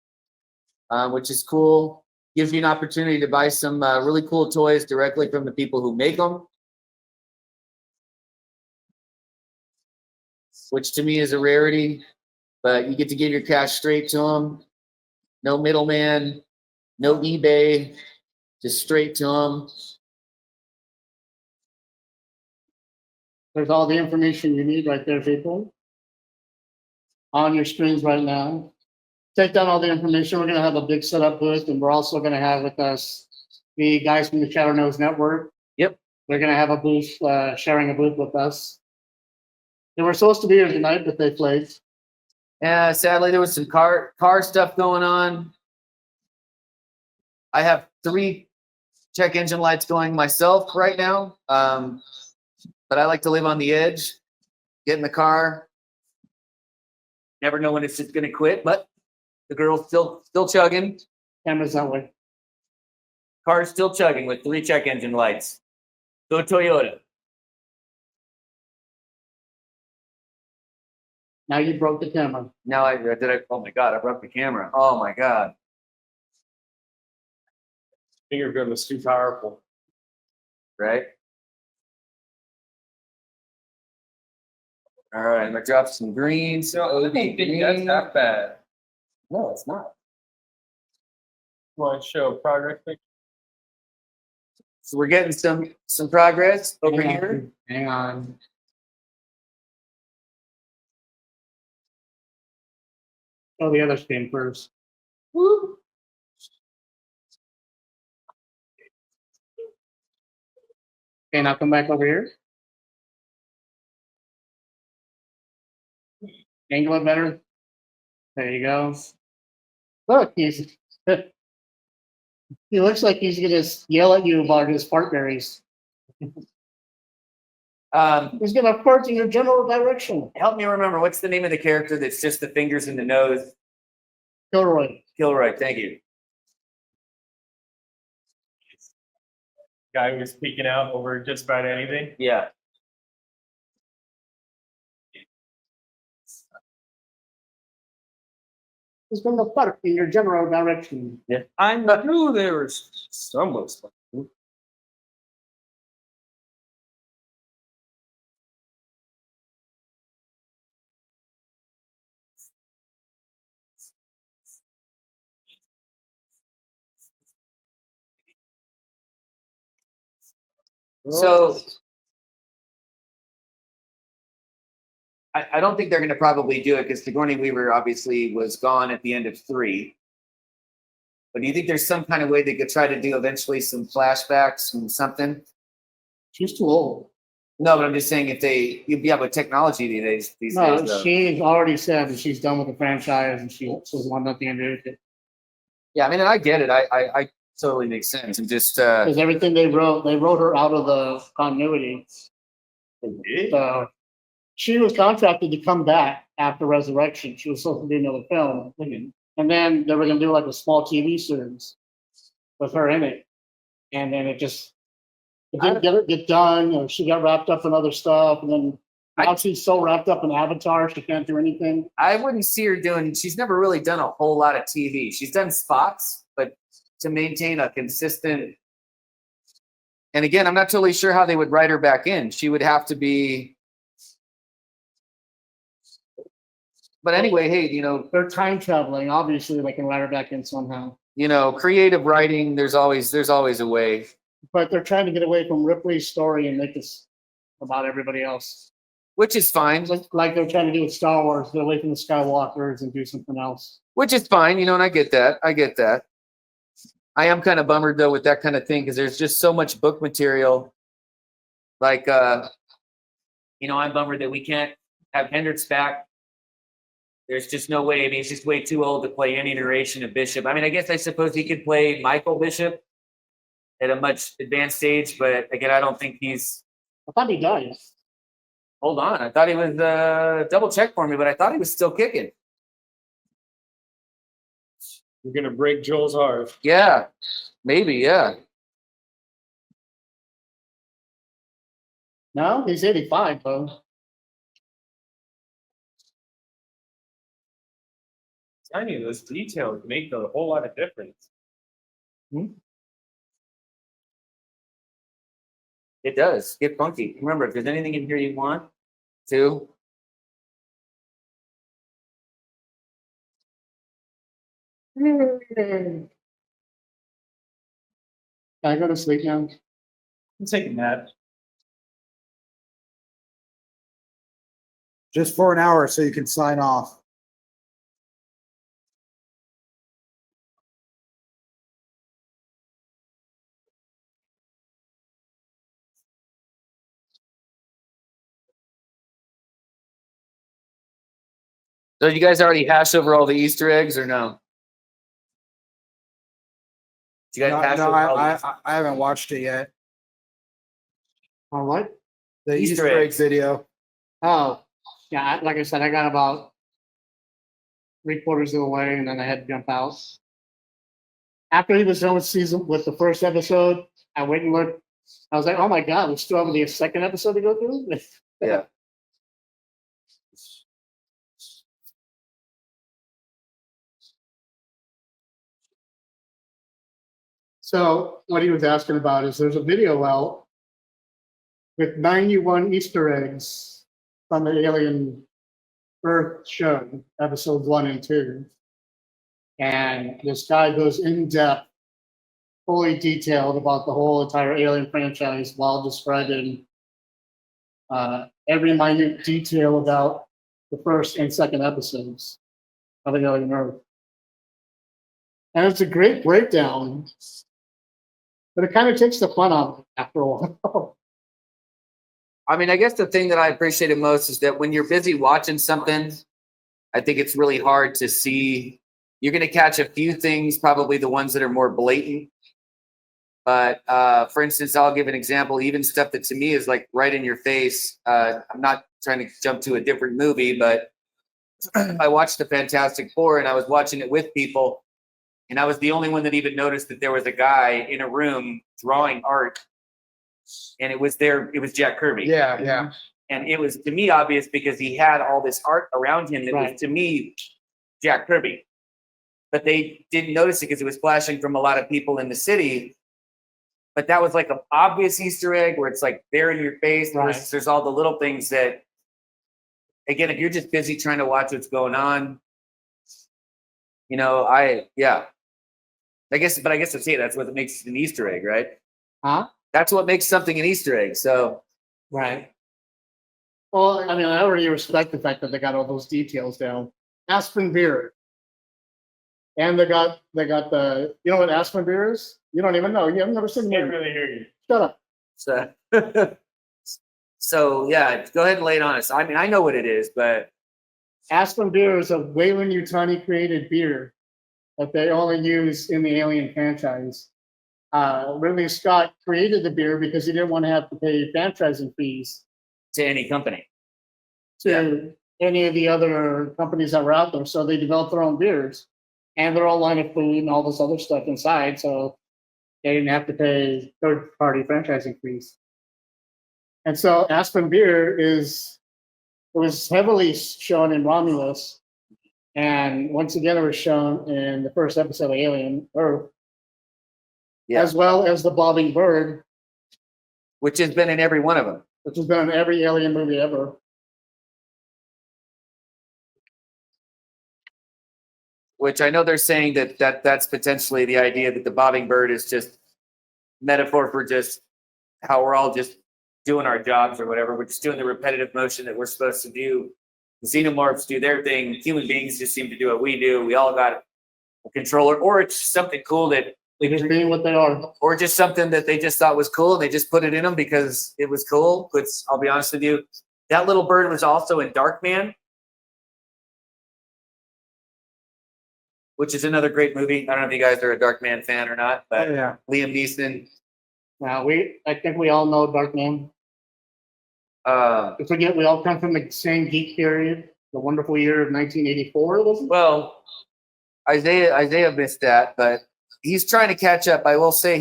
which is cool. Gives you an opportunity to buy some really cool toys directly from the people who make them, which to me is a rarity. But you get to give your cash straight to them. No middleman, no eBay, just straight to them. There's all the information you need right there, people. On your screens right now. Take down all the information. We're going to have a big setup booth, and we're also going to have with us the guys from the Shadow Nose Network. Yep. They're going to have a booth, sharing a booth with us. They were supposed to be here tonight, but they played. Yeah, sadly, there was some car stuff going on. I have 3 check engine lights going myself right now, but I like to live on the edge, get in the car. Never know when it's just going to quit, but the girl's still chugging. Cameras that way. Car's still chugging with 3 check engine lights. Go Toyota. Now you broke the camera. Now oh my God, I broke the camera. Oh my God. Finger gun was too powerful. Right? All right, I'm gonna drop some green. So I don't think that's that bad. No, it's not. Want to show progress? So we're getting some progress over Hang on. here. Hang on. Oh, the other screen first. Woo. Okay, now come back over here. Angle it better. There you go. Look, he looks like he's gonna yell at you about his fart berries. He's gonna fart in your general direction. Help me remember, what's the name of the character that's just the fingers in the nose? Kilroy. Kilroy, thank you. Guy was peeking out over just about anything. Yeah. He's gonna fart in your general direction. I knew there was someone. So I don't think they're going to probably do it because Sigourney Weaver obviously was gone at the end of 3. But do you think there's some kind of way they could try to do eventually some flashbacks and something? She's too old. No, but I'm just saying you'd be able with technology these No, days. Though. she's already said that she's done with the franchise and she doesn't want nothing to do with it. Yeah, I mean, and I get it. I totally makes sense. And just Because everything they wrote her out of the continuity. So she was contracted to come back after Resurrection. She was supposed to do another film. And then they were going to do like a small TV series with her in it. And then it didn't get done. And she got wrapped up in other stuff. And then now she's so wrapped up in Avatar, she can't do anything. I wouldn't see her she's never really done a whole lot of TV. She's done spots, but to maintain a consistent. And again, I'm not totally sure how they would write her back in. She would have to be But anyway, hey, They're time traveling. Obviously, they can write her back in somehow. creative writing. There's always a way. But they're trying to get away from Ripley's story and make this about everybody else. Which is fine. Like they're trying to do with Star Wars, get away from the Skywalkers and do something else. Which is fine, and I get that. I am kind of bummered though with that kind of thing because there's just so much book material. Like, I'm bummered that we can't have Hendrix back. There's just no way. I mean, he's just way too old to play any iteration of Bishop. I mean, I suppose he could play Michael Bishop at a much advanced stage, but again, I don't think he's. I thought he died. Hold on, I thought he was double check for me, but I thought he was still kicking. You're gonna break Joel's heart. Yeah, maybe. Yeah. No, he's 85 though. Tiny, those details make a whole lot of difference. It does get funky. Remember, if there's anything in here you want to. Can I go to sleep now? I'm taking that. Just for an hour so you can sign off. So you guys already hashed over all the Easter eggs or no? Did you guys hash No, over all I haven't watched it yet. All right. The Easter Easter egg eggs. video. Oh, yeah. Like I said, I got about 3/4 of the way, and then I had to jump out. After he was done with the first episode, I went and looked. I was like, "Oh my god, we still have the second episode to go through." Yeah. So what he was asking about is there's a video out with 91 Easter eggs from the Alien Earth show, episodes 1 and 2. And this guy goes in depth, fully detailed about the whole entire Alien franchise while describing every minute detail about the first and second episodes of the Alien Earth. And it's a great breakdown, but it kind of takes the fun out of it after a while. I mean, I guess the thing that I appreciated most is that when you're busy watching something, I think it's really hard to see. You're going to catch a few things, probably the ones that are more blatant. But for instance, I'll give an example, even stuff that to me is like right in your face. I'm not trying to jump to a different movie, but I watched the Fantastic Four and I was watching it with people. And I was the only one that even noticed that there was a guy in a room drawing art. And it was Jack Kirby. Yeah. And it was to me obvious because he had all this art around him that was to me Jack Kirby. But they didn't notice it because it was flashing from a lot of people in the city. But that was like an obvious Easter egg where it's like there in your face versus there's all the little things that, again, if you're just busy trying to watch what's going on, I guess I'd say that's what makes it an Easter egg, right? Huh? That's what makes something an Easter egg. So, Right. Well, I mean, I already respect the fact that they got all those details down. Aspen beer. And they got the, you know what Aspen beer is? You don't even know. You have never seen the Can't movie. really hear you. Shut up. so yeah, go ahead and lay it on us. I mean, I know what it is, but Aspen beer is a Weyland-Yutani created beer that they only use in the Alien franchise. Ridley Scott created the beer because he didn't want to have to pay franchising fees to any company. to any of the other companies that were out there. So they developed their own beers and their own line of food and all this other stuff inside. So they didn't have to pay third-party franchising fees. And so Aspen beer was heavily shown in Romulus. And once again, it was shown in the first episode of Alien Earth, as well as the bobbing bird, which has been in every one of them. which has been in every Alien movie ever. which I know they're saying that's potentially the idea that the bobbing bird is just metaphor for just how we're all just doing our jobs or whatever. We're just doing the repetitive motion that we're supposed to do. The xenomorphs do their thing. Human beings just seem to do what we do. We all got a controller, or it's just something cool that They just being what they are. or just something that they just thought was cool and they just put it in them because it was cool. Which I'll be honest with you, that little bird was also in Darkman, which is another great movie. I don't know if you guys are a Darkman fan or not, but Yeah. Liam Neeson. Now I think we all know Darkman. Forget we all come from the same geek period, the wonderful year of 1984. Was it? Well, Isaiah missed that, but he's trying to catch up. I will say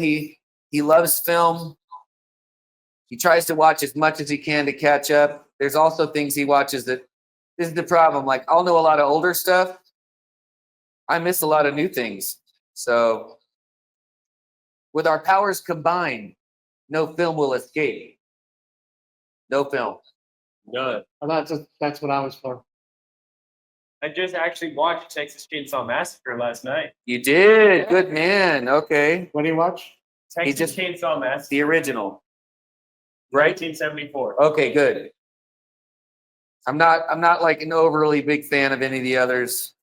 he loves film. He tries to watch as much as he can to catch up. There's also things he watches that this is the problem. Like I'll know a lot of older stuff. I miss a lot of new things. So with our powers combined, no film will escape. No film. None. That's what I was for. I just actually watched Texas Chainsaw Massacre last night. You did. Good man. Okay. What do you watch? Texas just- Chainsaw Massacre, The original. Right? 1974. Okay, good. I'm not like an overly big fan of any of the others.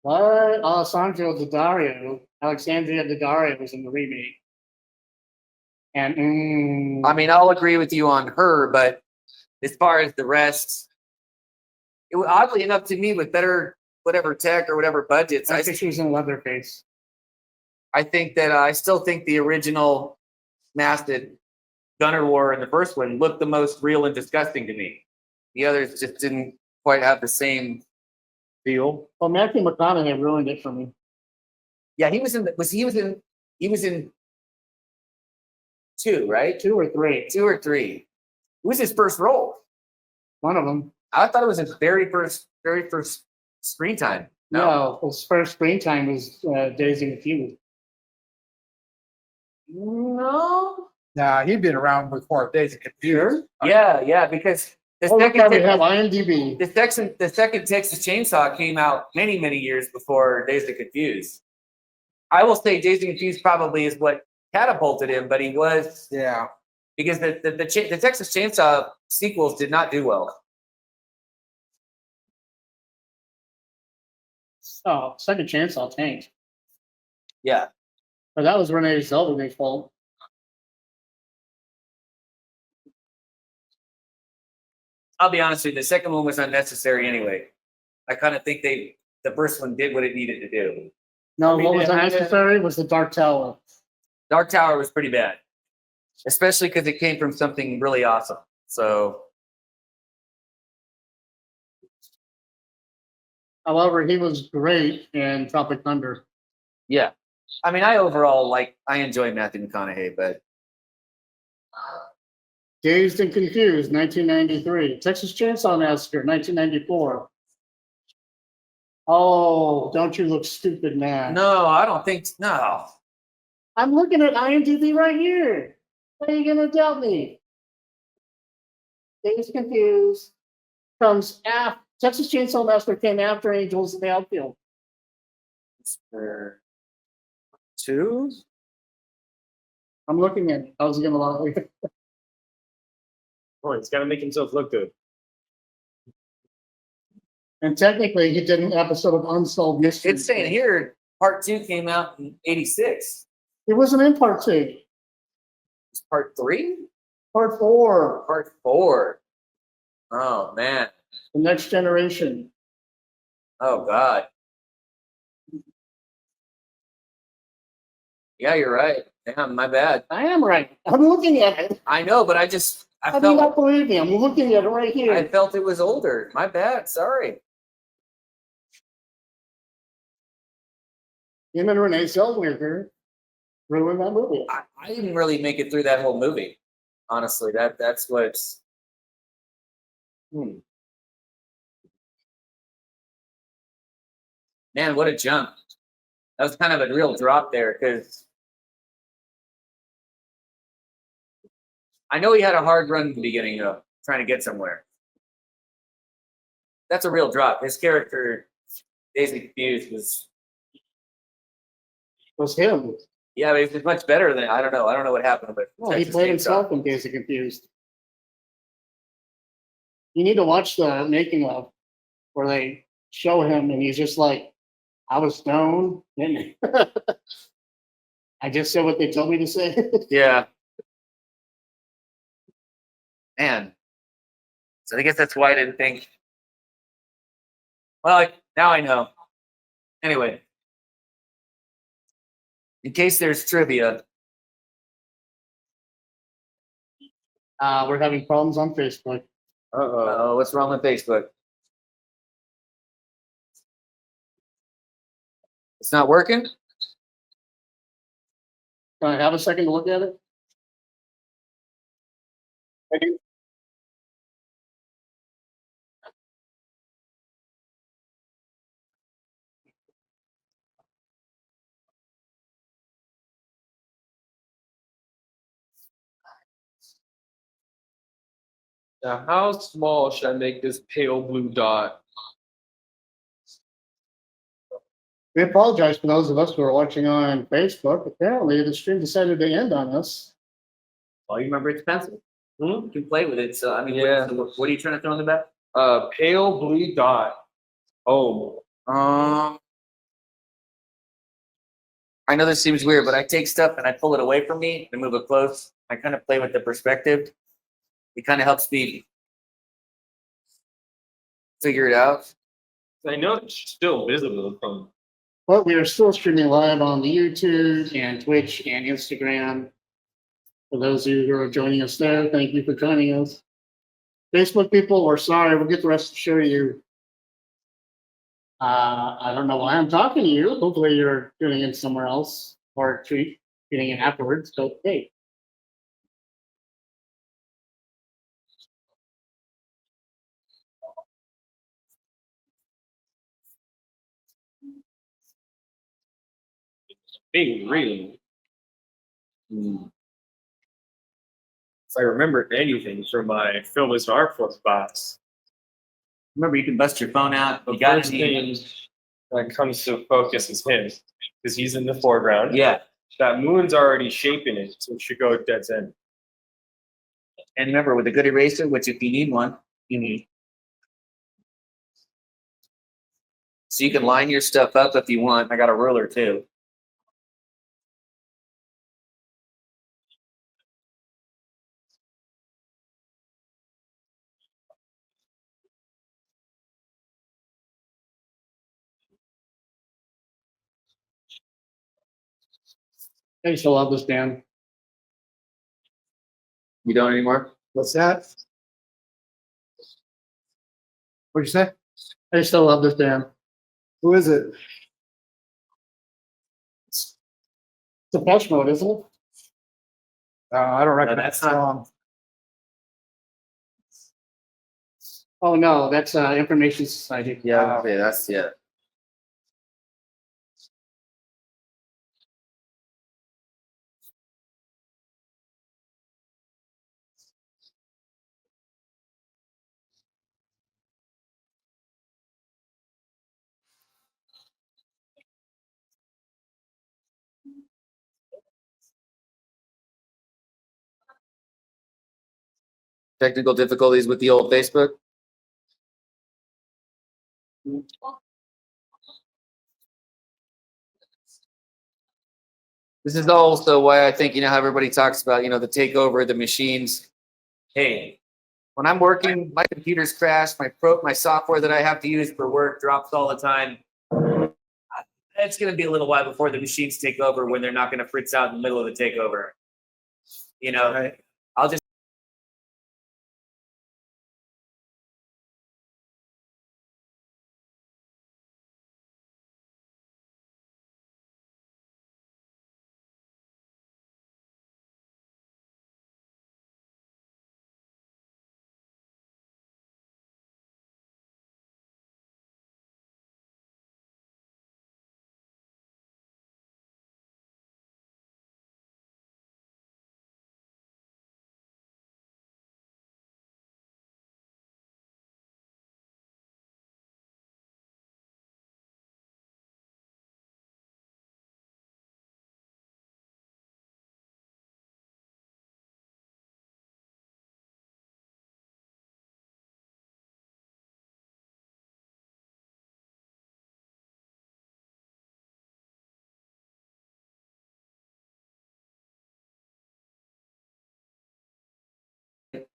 What? Alexandria Daddario was in the remake. And I mean, I'll agree with you on her, but as far as the rest, it was oddly enough to me with better whatever tech or whatever budgets. I think she was in Leatherface. I think that I still think the original mask that Gunner wore in the first one looked the most real and disgusting to me. The others just didn't quite have the same feel. Well, Matthew McConaughey ruined it for me. Yeah, he was in two, right? 2 or 3. Two or three. It was his first role. One of them. I thought it was his very first screen time. No, his first screen time was Days and Confused. No. Nah, he'd been around before Days of Confusion. Yeah, because the Oh, look how we second have IMDb. the second Texas Chainsaw came out many years before Dazed and Confused. I will say Dazed and Confused probably is what catapulted him, but he was Yeah. because the Texas Chainsaw sequels did not do well. Oh, Second Chainsaw tanked. Yeah. But that was Renee Zellweger's fault. I'll be honest with you, the second one was unnecessary anyway. I kind of think the first one did what it needed to do. No, I mean, what was they had unnecessary was the Dark Tower. Dark Tower was pretty bad, especially because it came from something really awesome. So However, he was great in Tropic Thunder. yeah, I mean, I enjoy Matthew McConaughey, but Dazed and Confused, 1993. Texas Chainsaw Massacre, 1994. Oh, don't you look stupid, man. no, I don't think no. I'm looking at IMDb right here. How are you going to doubt me? Dazed and Confused comes after. Texas Chainsaw Massacre came after Angels in the Outfield. Two? I'm looking at it. I was going to lie. Oh, he's got to make himself look good. And technically, he did an episode of Unsolved Mysteries. It's saying here part 2 came out in '86. It wasn't in part 2. It's part 3? Part 4, Part 4. Oh man. The Next Generation. Oh god. Yeah, you're right. Damn, my bad. I am right. I'm looking at it. I know, but I How do you not believe me? I'm looking at it right here. I felt it was older. My bad. Sorry. Him and Renee Zellweger ruined that movie. I didn't really make it through that whole movie. Honestly, that's what's. Man, what a jump! That was kind of a real drop there because I know he had a hard run in the beginning of trying to get somewhere. That's a real drop. His character, Daisy Confused, was was him. Yeah, but it's much better than I don't know. I don't know what happened, but Well, he Texas played Chainsaw. himself in case you're confused. You need to watch the making of where they show him and he's just like, I was stoned. And I just said what they told me to say. Yeah. Man. So I guess that's why I didn't think. Well, now I know. Anyway, in case there's trivia, We're having problems on Facebook. what's wrong with Facebook? It's not working? Can I have a second to look at it? I do. Now, how small should I make this pale blue dot? We apologize for those of us who are watching on Facebook. Apparently, the stream decided to end on us. Well, you remember it's pencil. Hmm? You can play with it. So I mean, Yeah. what are you trying to throw in the back? Pale blue dot. Oh, I know this seems weird, but I take stuff and I pull it away from me and move it close. I kind of play with the perspective. It kind of helps me figure it out. I know it's still visible from. But we are still streaming live on the YouTube and Twitch and Instagram. For those of you who are joining us there, thank you for joining us. Facebook people, we're sorry. We'll get the rest of the show to you. I don't know why I'm talking to you. Hopefully you're tuning in somewhere else or tuning in afterwards. But hey, Being real. If I remember anything from my film as an art form class, Remember, you can bust your phone out. the You got first thing that comes to focus is him, because he's in the foreground. Yeah, That moon's already shaping it, so it should go dead end. and remember with a good eraser, which if you need one, you need. So you can line your stuff up if you want. I got a ruler too. I still love this band. You don't anymore? What's that? What'd you say? I still love this band. Who is it? It's Depeche Mode, isn't it? I don't recognize that's that not- song. Oh no, that's Information Society. Yeah, okay, that's yeah. Technical difficulties with the old Facebook. This is also why I think, how everybody talks about, the takeover, the machines. Hey, when I'm working, my computer's crashed, my software that I have to use for work drops all the time. It's going to be a little while before the machines take over when they're not going to fritz out in the middle of the takeover. Right. I'll just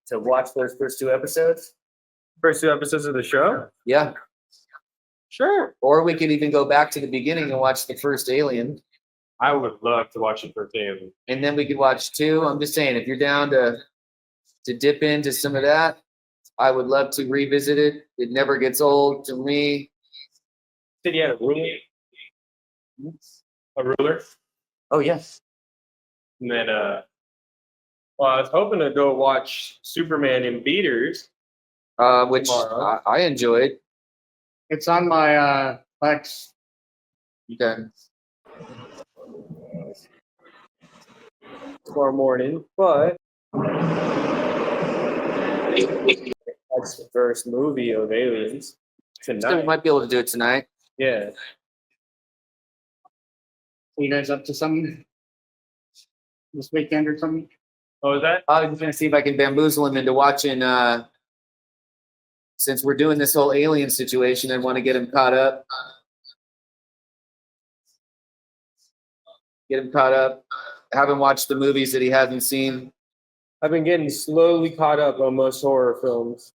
to watch those first 2 episodes? First 2 episodes of the show? Yeah. Sure. Or we could even go back to the beginning and watch the first Alien, I would love to watch it for family. and then we could watch 2. I'm just saying, if you're down to dip into some of that, I would love to revisit it. It never gets old to me. Said you had a ruler? A ruler? Oh yes. And then, well, I was hoping to go watch Superman in Beaters. Which Tomorrow. I enjoyed. It's on my Plex. Okay. Tomorrow morning, but that's the first movie of Aliens So we tonight. might be able to do it tonight. Yeah. You guys up to something this weekend or something? Oh, is that? I was gonna see if I can bamboozle him into watching. Since we're doing this whole alien situation, I want to get him caught up. Get him caught up. Have him watch the movies that he hasn't seen. I've been getting slowly caught up on most horror films.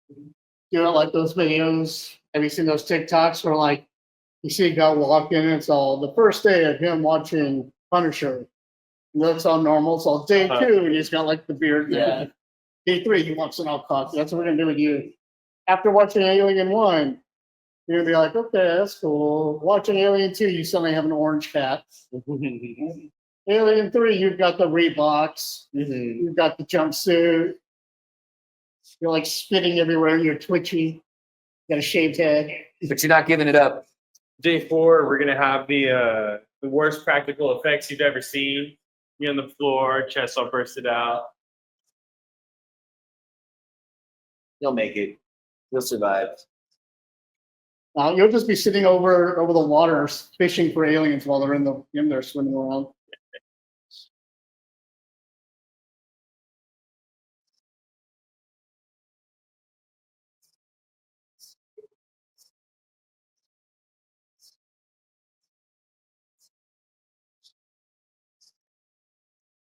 You know, like those videos. Have you seen those TikToks where like you see a guy walking and it's all the first day of him watching Punisher. And that's all normal. So day 2, and he's got like the beard. Yeah. Day 3, he wants an all coffee. That's what we're gonna do with you. After watching Alien 1, you're gonna be like, okay, that's cool. Watching Alien 2, you suddenly have an orange cat. Alien 3, you've got the Reeboks. You've got the jumpsuit. You're like spitting everywhere. You're twitchy. You got a shaved head. But you're not giving it up. Day 4, we're gonna have the worst practical effects you've ever seen. You on the floor, chest all bursted out. You'll make it. You'll survive. You'll just be sitting over the water fishing for aliens while they're in there swimming around.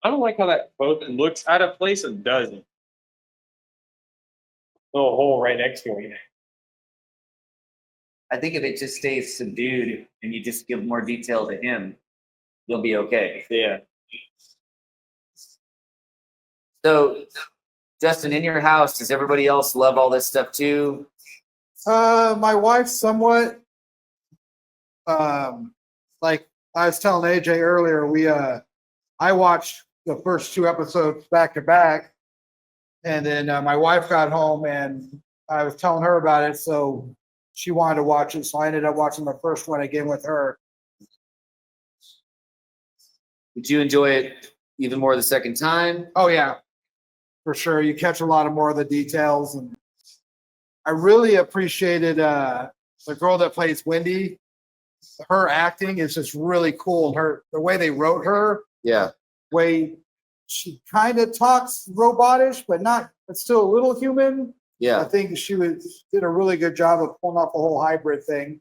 I don't like how that boat looks out of place and doesn't. Little hole right next to me. I think if it just stays subdued and you just give more detail to him, you'll be okay. Yeah. So, Justin, in your house, does everybody else love all this stuff too? My wife somewhat. Like I was telling AJ earlier, I watched the first 2 episodes back to back, and then my wife got home and I was telling her about it, so she wanted to watch it. So I ended up watching the first one again with her. Did you enjoy it even more the second time? Oh yeah, for sure. You catch a lot of more of the details, and I really appreciated the girl that plays Wendy. Her acting is just really cool. The way they wrote her, Yeah. way she kind of talks robotish, but still a little human. I Yeah. think she did a really good job of pulling off the whole hybrid thing.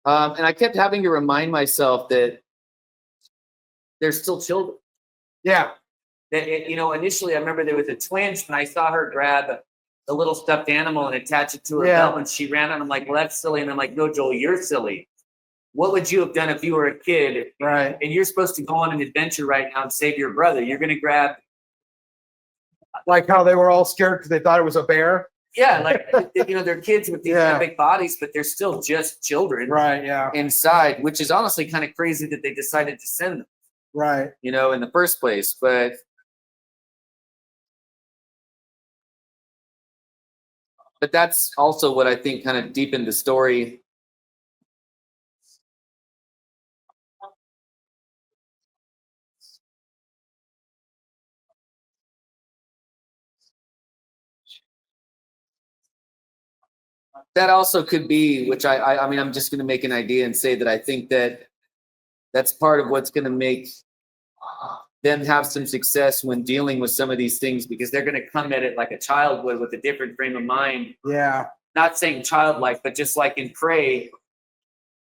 And I kept having to remind myself that they're still children. Yeah, Initially I remember there was a twinge when I saw her grab a little stuffed animal and attach it to her Yeah. belt when she ran, and I'm like, well, that's silly. And I'm like, no, Joel, you're silly. What would you have done if you were a kid right. and you're supposed to go on an adventure right now and save your brother? You're going to grab, Like how they were all scared because they thought it was a bear. yeah, like, they're kids with these Yeah. epic bodies, but they're still just children Right. Yeah. inside, which is honestly kind of crazy that they decided to send them, Right. in the first place. But that's also what I think kind of deepened the story. That also could be, which I mean, I'm just going to make an idea and say that I think that that's part of what's going to make them have some success when dealing with some of these things, because they're going to come at it like a child would, with a different frame of mind. Yeah. Not saying childlike, but just like in Prey,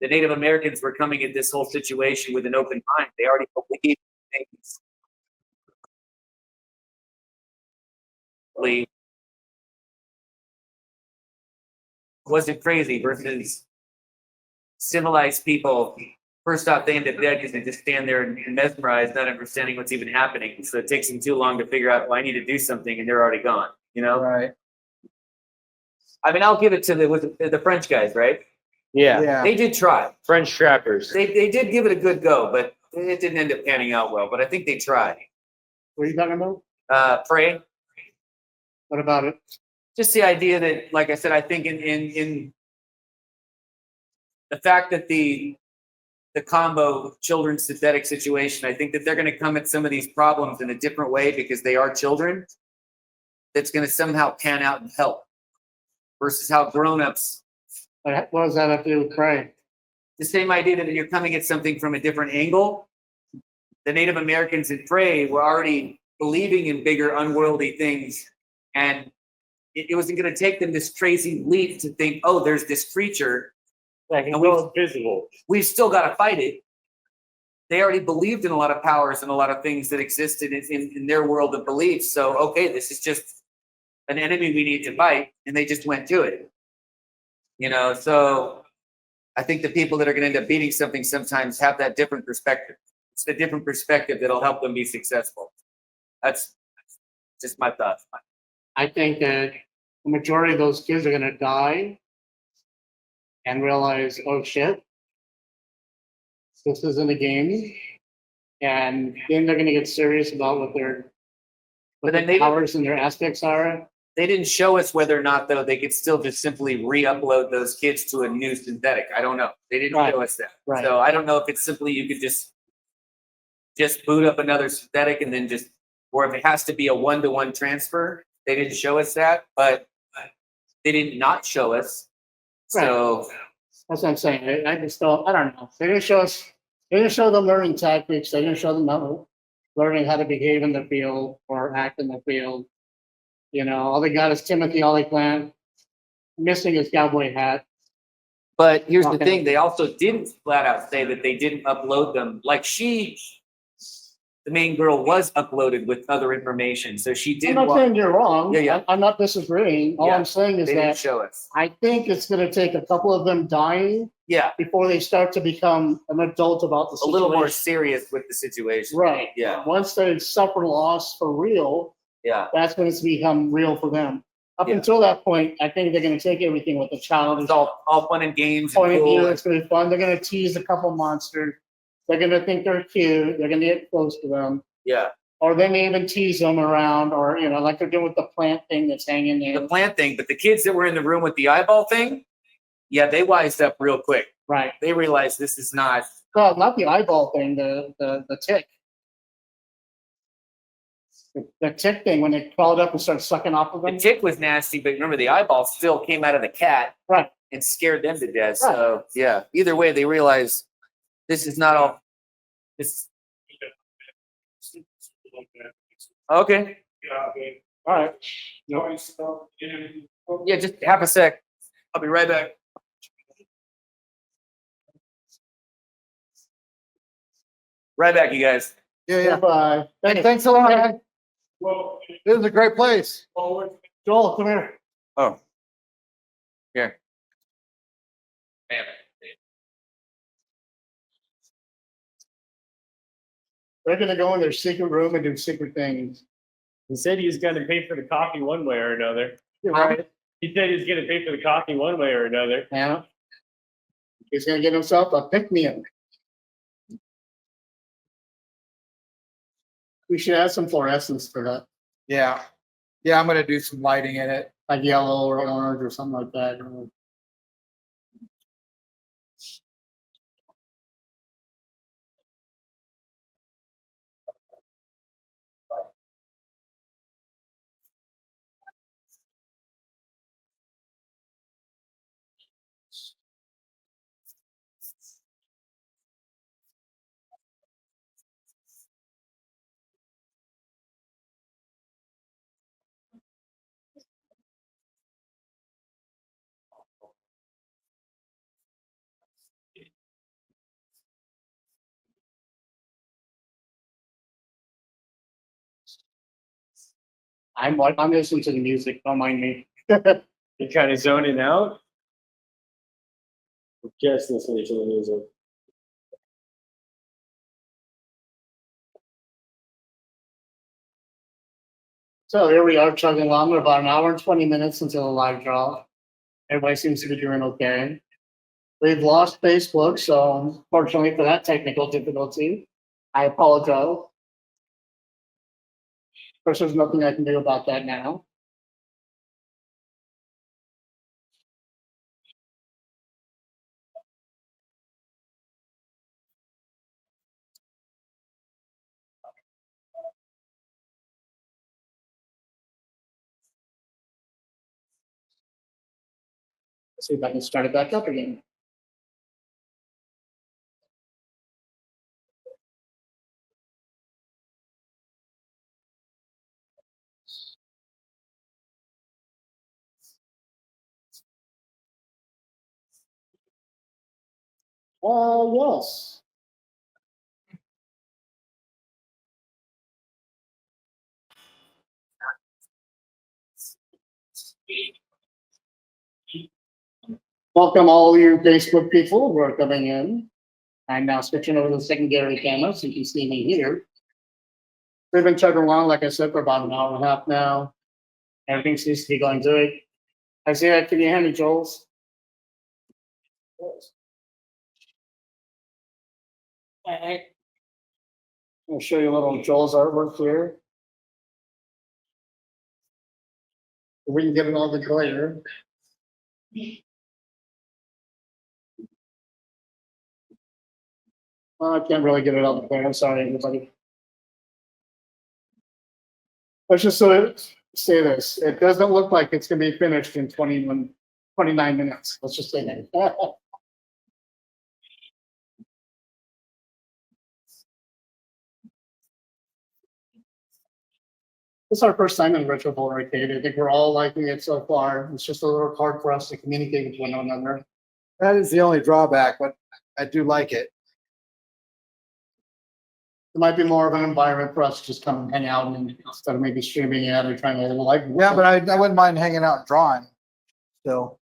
the Native Americans were coming at this whole situation with an open mind. They already believed things was it crazy versus civilized people? First off, they end up dead because they just stand there and mesmerized, not understanding what's even happening. So it takes them too long to figure out, well, I need to do something, and they're already gone. You know? Right. I mean, I'll give it to the French guys, right? Yeah. Yeah. They did try. French trappers. They did give it a good go, but it didn't end up panning out well. But I think they tried. What are you talking about? Pray. What about it? Just the idea that, like I said, I think in the fact that the combo children synthetic situation, I think that they're going to come at some of these problems in a different way because they are children. That's going to somehow pan out and help versus how grown-ups. What does that have to do with Prey? The same idea that you're coming at something from a different angle. The Native Americans in Prey were already believing in bigger unworldly things, and it wasn't going to take them this crazy leap to think, oh, there's this creature. That can And go invisible. We've still got to fight it. They already believed in a lot of powers and a lot of things that existed in their world of beliefs. So, okay, this is just an enemy we need to fight, and they just went to it. You know, so I think the people that are going to end up beating something sometimes have that different perspective. It's the different perspective that'll help them be successful. That's just my thoughts. I think that the majority of those kids are going to die and realize, oh shit, this isn't a game. And then they're going to get serious about what their But then they powers and their aspects are. They didn't show us whether or not, though, they could still just simply re-upload those kids to a new synthetic. I don't know. They didn't Right. show us that. Right. So I don't know if it's simply you could just boot up another synthetic and then just, or if it has to be a one-to-one transfer. They didn't show us that, but they did not show us. So That's what I'm saying. I just don't, I don't know. They didn't show us, they didn't show them learning tactics. They didn't show them learning how to behave in the field or act in the field. You know, all they got is Timothy Olyplant missing his cowboy hat. But here's the Okay. thing, they also didn't flat out say that they didn't upload them. Like the main girl was uploaded with other information. So she did. I'm not saying you're wrong. Yeah. I'm not disagreeing. All Yeah. I'm saying is They didn't that show us. I think it's going to take a couple of them dying Yeah, before they start to become an adult about the a situation. little more serious with the situation. Right. Yeah. Once they suffer loss for real, Yeah. that's when it's become real for them. Up Yeah. until that point, I think they're going to take everything with a childish It's all fun and games. point And of view. cool. It's going to be fun. They're going to tease a couple monsters. They're going to think they're cute. They're going to get close to them. Yeah. Or they may even tease them around, or, you know, like they're doing with the plant thing that's hanging there. The plant thing, but the kids that were in the room with the eyeball thing, yeah, they wised up real quick. Right. They realized this is not. Well, not the eyeball thing, the tick. The tick thing, when they crawled up and started sucking off of The them. tick was nasty, but remember the eyeball still came out of the cat Right. and scared them to death. So yeah, either way, they realized this is not all. This okay. All right. Yeah, just have a sec. I'll be right back. Right back, you guys. Yeah. Bye. Hey, thanks a lot. man. Well, This is a great place. Joel, come here. Oh. Here. Bam. They're gonna go in their secret room and do secret things. He said he was going to pay for the coffee one way or another. You're right. He said he was going to pay for the coffee one way or another. Yeah. He's gonna get himself a pick-me-up. We should add some fluorescence for that, Yeah. Yeah, I'm gonna do some lighting in it. like yellow or orange or something like that. I'm listening to the music. Don't mind me. You're kind of zoning out. Just listening to the music. So here we are chugging along. We're about an hour and 20 minutes until the live draw. Everybody seems to be doing okay. We've lost Facebook, so fortunately for that technical difficulty, I apologize. Of course, there's nothing I can do about that now. Let's see if I can start it back up again. Yes. Welcome all you Facebook people who are coming in. I'm now switching over to the secondary camera so you can see me here. We've been chugging along, like I said, for about an hour and a half now. Everything seems to be going good. Isaiah, can you hand me Joel's? I'll show you a little Joel's artwork here. If we can get it all the glare. I can't really get it all the glare. I'm sorry, everybody. Let's just say this. It doesn't look like it's going to be finished in 29 minutes. Let's just say that. It's our first time in Retrovolt Arcade. I think we're all liking it so far. It's just a little hard for us to communicate with one another. That is the only drawback, but I do like it. It might be more of an environment for us to just come and hang out and instead of maybe streaming it or trying to like. Yeah, but I wouldn't mind hanging out and drawing still.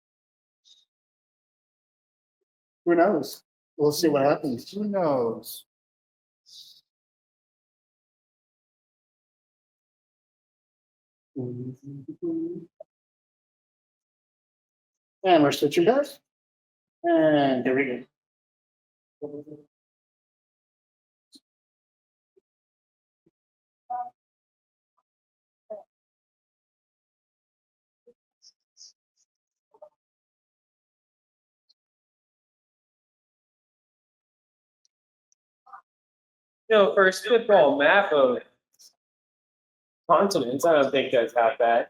Who knows? We'll see what happens. Who knows? And we're switching back. And here we go. For a spitball map of continents, I don't think that's half bad.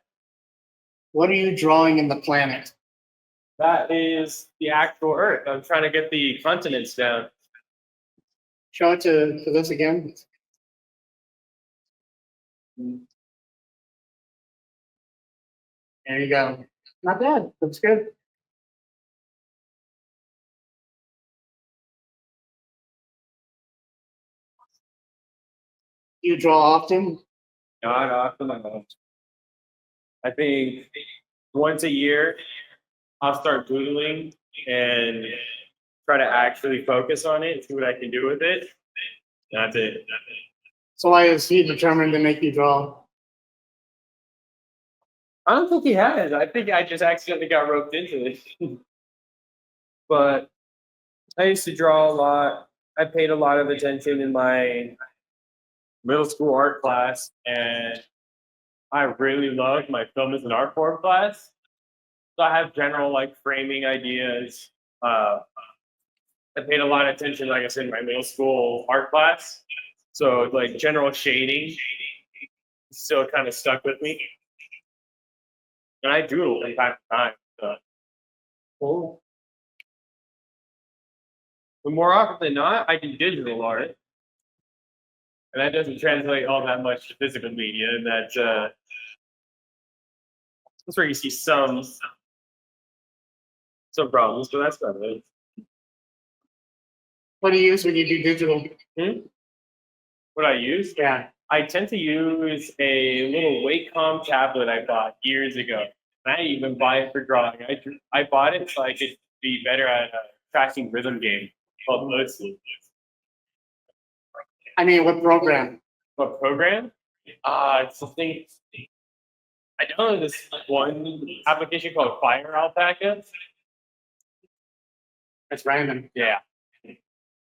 What are you drawing in the planet? That is the actual Earth. I'm trying to get the continents down. Show it to this again. There you go. Not bad. That's good. You draw often? Not often enough. I think once a year, I'll start doodling and try to actually focus on it and see what I can do with it. That's it. So why is he determined to make you draw? I don't think he has. I think I just accidentally got roped into this. But I used to draw a lot. I paid a lot of attention in my middle school art class, and I really loved my film as an art form class. So I have general framing ideas. I paid a lot of attention, like I said, in my middle school art class. So general shading still kind of stuck with me. And I doodle from time to time. So. Cool. But more often than not, I do digital art. And that doesn't translate all that much to physical media. And that's where you see some problems, but that's not it. What do you use when you do digital? What I use? Yeah. I tend to use a little Wacom tablet I bought years ago. I didn't even buy it for drawing. I bought it so I could be better at a tracking rhythm game called Loadsley. I mean, what program? What program? It's something. I know this one application called Fire Alpaca. It's random. Yeah.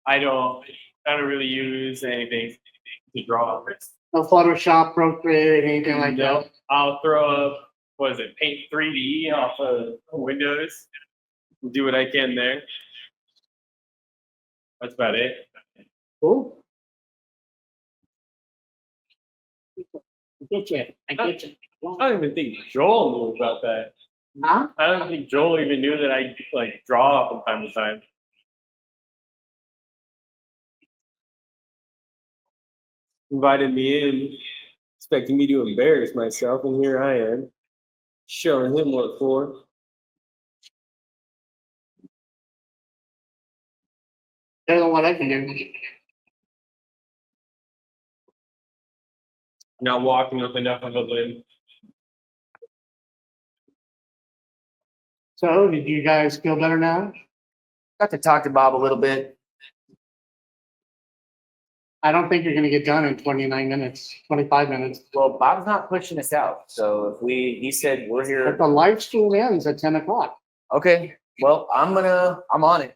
I don't really use anything to draw. No Photoshop, Procreate, anything like No, that. I'll throw up, what is it, Paint 3D off of Windows. Do what I can there. That's about it. Cool. I get you. I get you. I don't even think Joel knew about that. Huh? I don't think Joel even knew that I like draw from time to time. Invited me in, expecting me to embarrass myself, and here I am, showing him what for. I don't know what I can do. Not walking with enough of a limb. So, did you guys feel better now? Got to talk to Bob a little bit. I don't think you're gonna get done in 29 minutes, 25 minutes. Well, Bob's not pushing us out, so if he said we're But here. the live stream ends at 10 o'clock. Okay, well, I'm on it.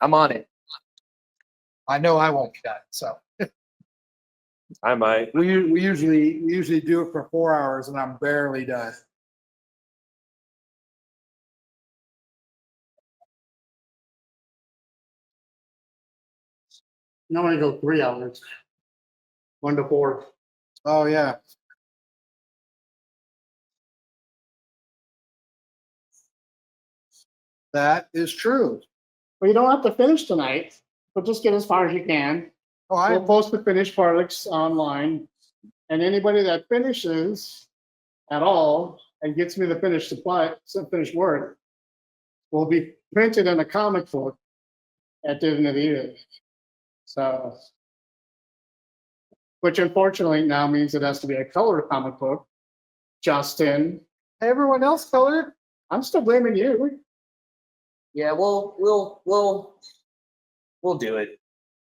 I'm on it. I know I won't be done. So I might. we usually do it for 4 hours, and I'm barely done. No, I go 3 hours. 1 to 4. Oh yeah. That is true. Well, you don't have to finish tonight, but just get as far as you can. Oh, I We'll post the finished products online, and anybody that finishes at all and gets me the finished supply, some finished work, will be printed in a comic book at the end of the year. So, which unfortunately now means it has to be a color comic book. Justin, everyone else colored. I'm still blaming you. Yeah, we'll do it.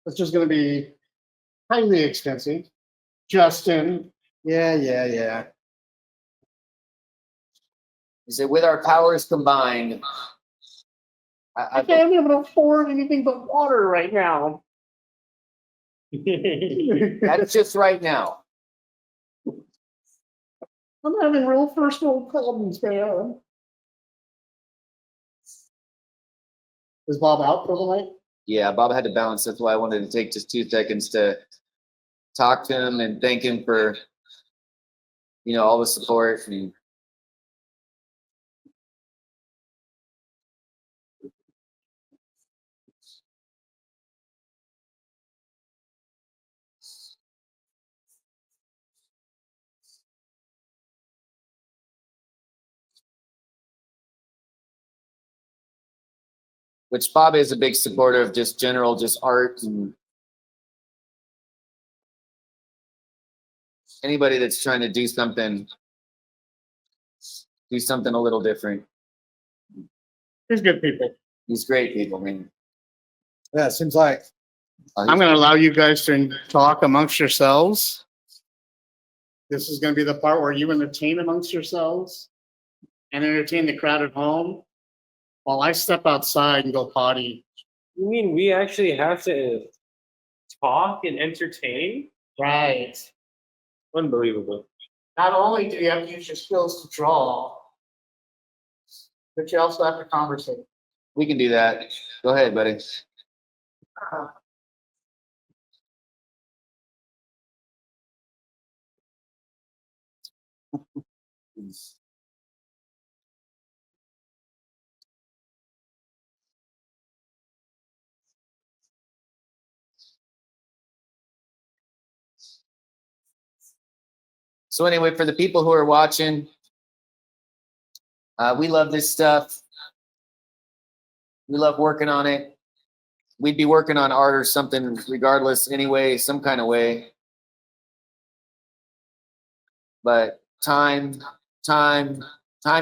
It's just going to be highly expensive. Justin, Yeah. He said with our powers combined, I can't even afford anything but water right now. that's just right now. I'm having real first world problems, man. Is Bob out for the night? Yeah, Bob had to bounce. That's why I wanted to take just 2 seconds to talk to him and thank him for, all the support. And which Bob is a big supporter of just art and anybody that's trying to do something a little different. He's good people. He's great people, man. Yeah, it seems like. I'm going to allow you guys to talk amongst yourselves. This is going to be the part where you entertain amongst yourselves and entertain the crowd at home while I step outside and go potty. You mean we actually have to talk and entertain? Right. Unbelievable. Not only do you have to use your skills to draw, but you also have to conversate. We can do that. Go ahead, buddy. So anyway, for the people who are watching, we love this stuff. We love working on it. We'd be working on art or something regardless anyway, some kind of way. But time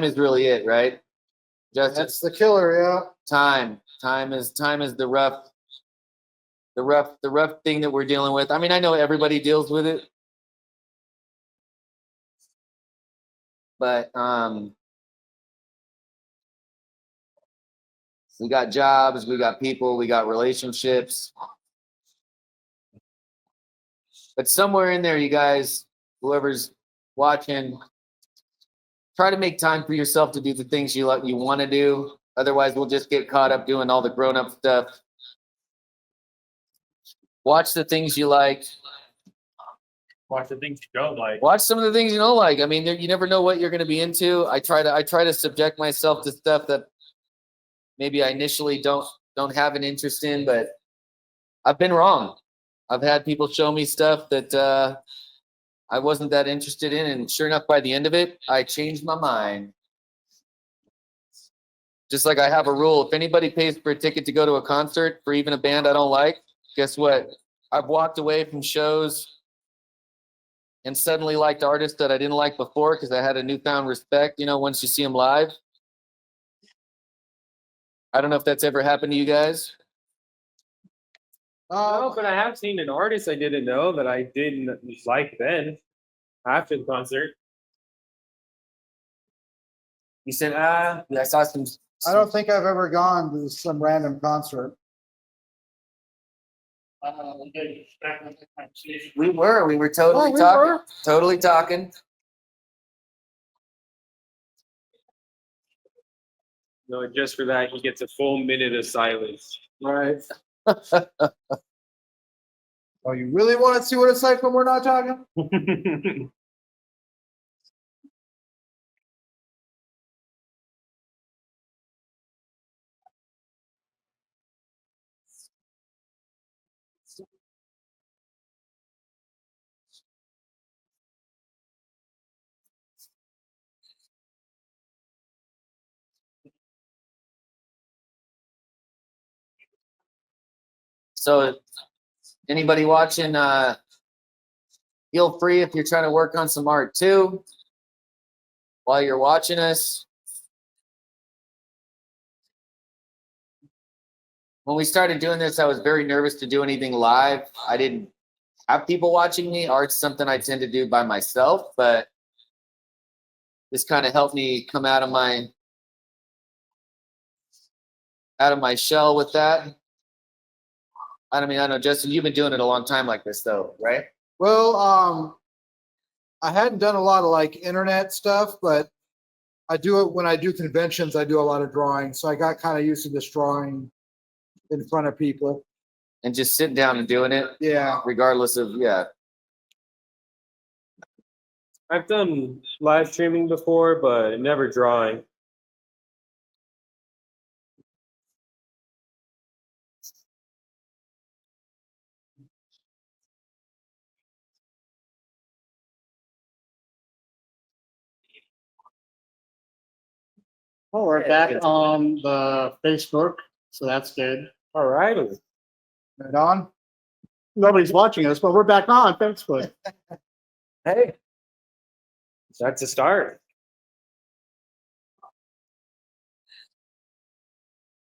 is really it, right? Just That's the killer, yeah. time is the rough thing that we're dealing with. I mean, I know everybody deals with it, but we got jobs, we got people, we got relationships. But somewhere in there, you guys, whoever's watching, try to make time for yourself to do the things you want to do. Otherwise, we'll just get caught up doing all the grown-up stuff. Watch the things you like. Watch the things you don't like. Watch some of the things you don't like. I mean, you never know what you're going to be into. I try to subject myself to stuff that maybe I initially don't have an interest in, but I've been wrong. I've had people show me stuff that I wasn't that interested in, and sure enough, by the end of it, I changed my mind. Just like I have a rule: if anybody pays for a ticket to go to a concert for even a band I don't like, guess what? I've walked away from shows and suddenly liked artists that I didn't like before because I had a newfound respect, once you see them live. I don't know if that's ever happened to you guys. No, but I have seen an artist I didn't know that I didn't like then after the concert. You said, I saw some. I don't think I've ever gone to some random concert. We were totally Oh, we talking. were? Totally talking. No, just for that, he gets a full minute of silence. Right. Oh, you really want to see what it's like when we're not talking? So, anybody watching? Feel free if you're trying to work on some art too. While you're watching us, when we started doing this, I was very nervous to do anything live. I didn't have people watching me. Art's something I tend to do by myself, but this kind of helped me come out of my shell with that. I know, Justin, you've been doing it a long time like this though, right? Well, I hadn't done a lot of like internet stuff, but I do it when I do conventions. I do a lot of drawing, so I got kind of used to this drawing in front of people. And just sitting down and doing it, Yeah. regardless of, yeah. I've done live streaming before, but never drawing. Oh, we're back on the Facebook, so that's good. All righty. Right on. Nobody's watching us, but we're back on Facebook. Hey, that's a start.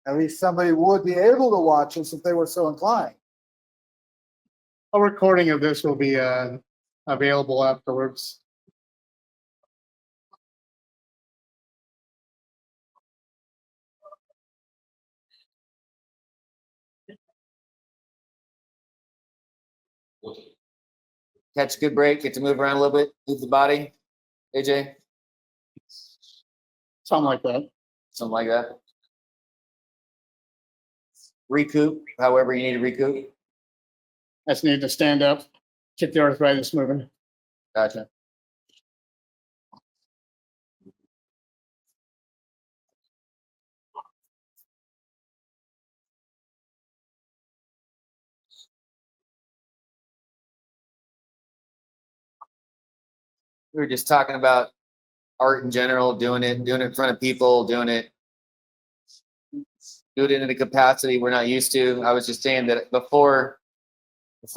At least somebody would be able to watch us if they were so inclined. A recording of this will be available afterwards. Catch a good break, get to move around a little bit, move the body. AJ, Something like that. something like that. Recoup, however you need to recoup. I just need to stand up, keep the arthritis moving. Gotcha. We were just talking about art in general, doing it in front of people, doing it in a capacity we're not used to. I was just saying that before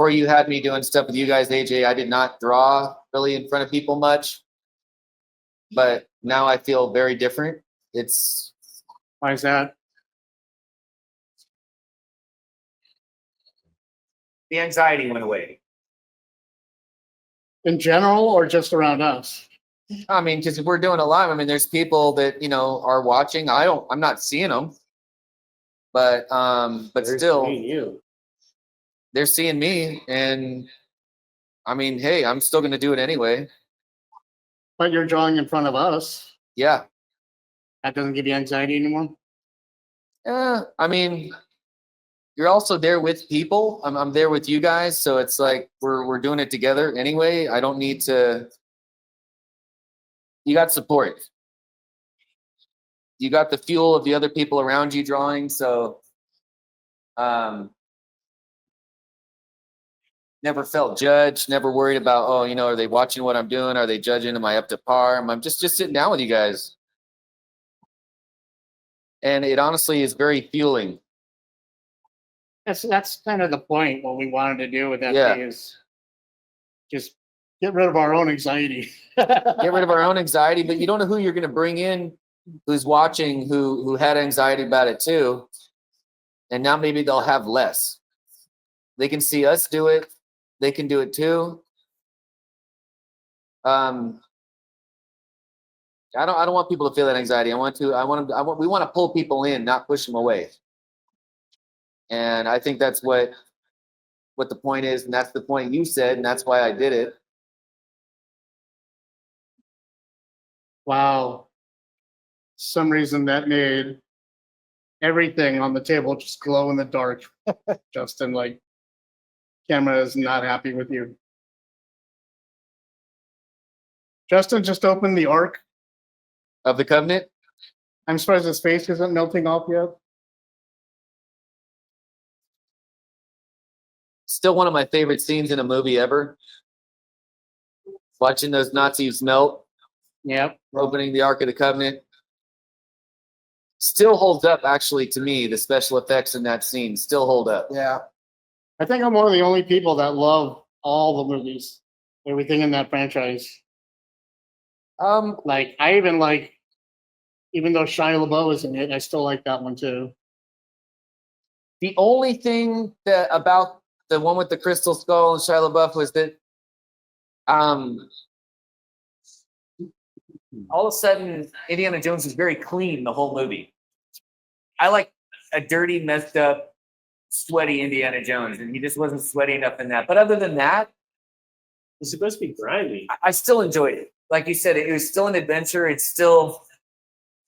you had me doing stuff with you guys, AJ, I did not draw really in front of people much. but now I feel very different. It's Why is that? the anxiety went away. In general or just around us? I mean, because we're doing a live. I mean, there's people that are watching. I'm not seeing them, but still, you. they're seeing me, and I mean, hey, I'm still gonna do it anyway. But you're drawing in front of us. Yeah. That doesn't give you anxiety anymore? I mean, you're also there with people. I'm there with you guys, so it's like we're doing it together anyway. I don't need to. You got support. You got the fuel of the other people around you drawing, so never felt judged, never worried about, oh, are they watching what I'm doing? Are they judging? Am I up to par? I'm just sitting down with you guys. And it honestly is very fueling. That's kind of the point. What we wanted to do with that Yeah. day is just get rid of our own anxiety. Get rid of our own anxiety, but you don't know who you're going to bring in who's watching who had anxiety about it too. And now maybe they'll have less. They can see us do it. They can do it too. I don't want people to feel that anxiety. We want to pull people in, not push them away. And I think that's what the point is, and that's the point you said, and that's why I did it. Wow. Some reason that made everything on the table just glow in the dark. Justin, like, camera is not happy with you. Justin just opened the Ark. Of the Covenant? I'm surprised his face isn't melting off yet. Still one of my favorite scenes in a movie ever. Watching those Nazis melt, Yep. opening the Ark of the Covenant. Still holds up, actually, to me. The special effects in that scene still hold up. Yeah. I think I'm one of the only people that love all the movies, everything in that franchise. Like, I even like, even though Shia LaBeouf is in it, I still like that one too. The only thing that about the one with the crystal skull and Shia LaBeouf was that all of a sudden Indiana Jones was very clean the whole movie. I like a dirty, messed up, sweaty Indiana Jones, and he just wasn't sweaty enough in that. But other than that, It's supposed to be grimy. I still enjoyed it. Like you said, it was still an adventure. It still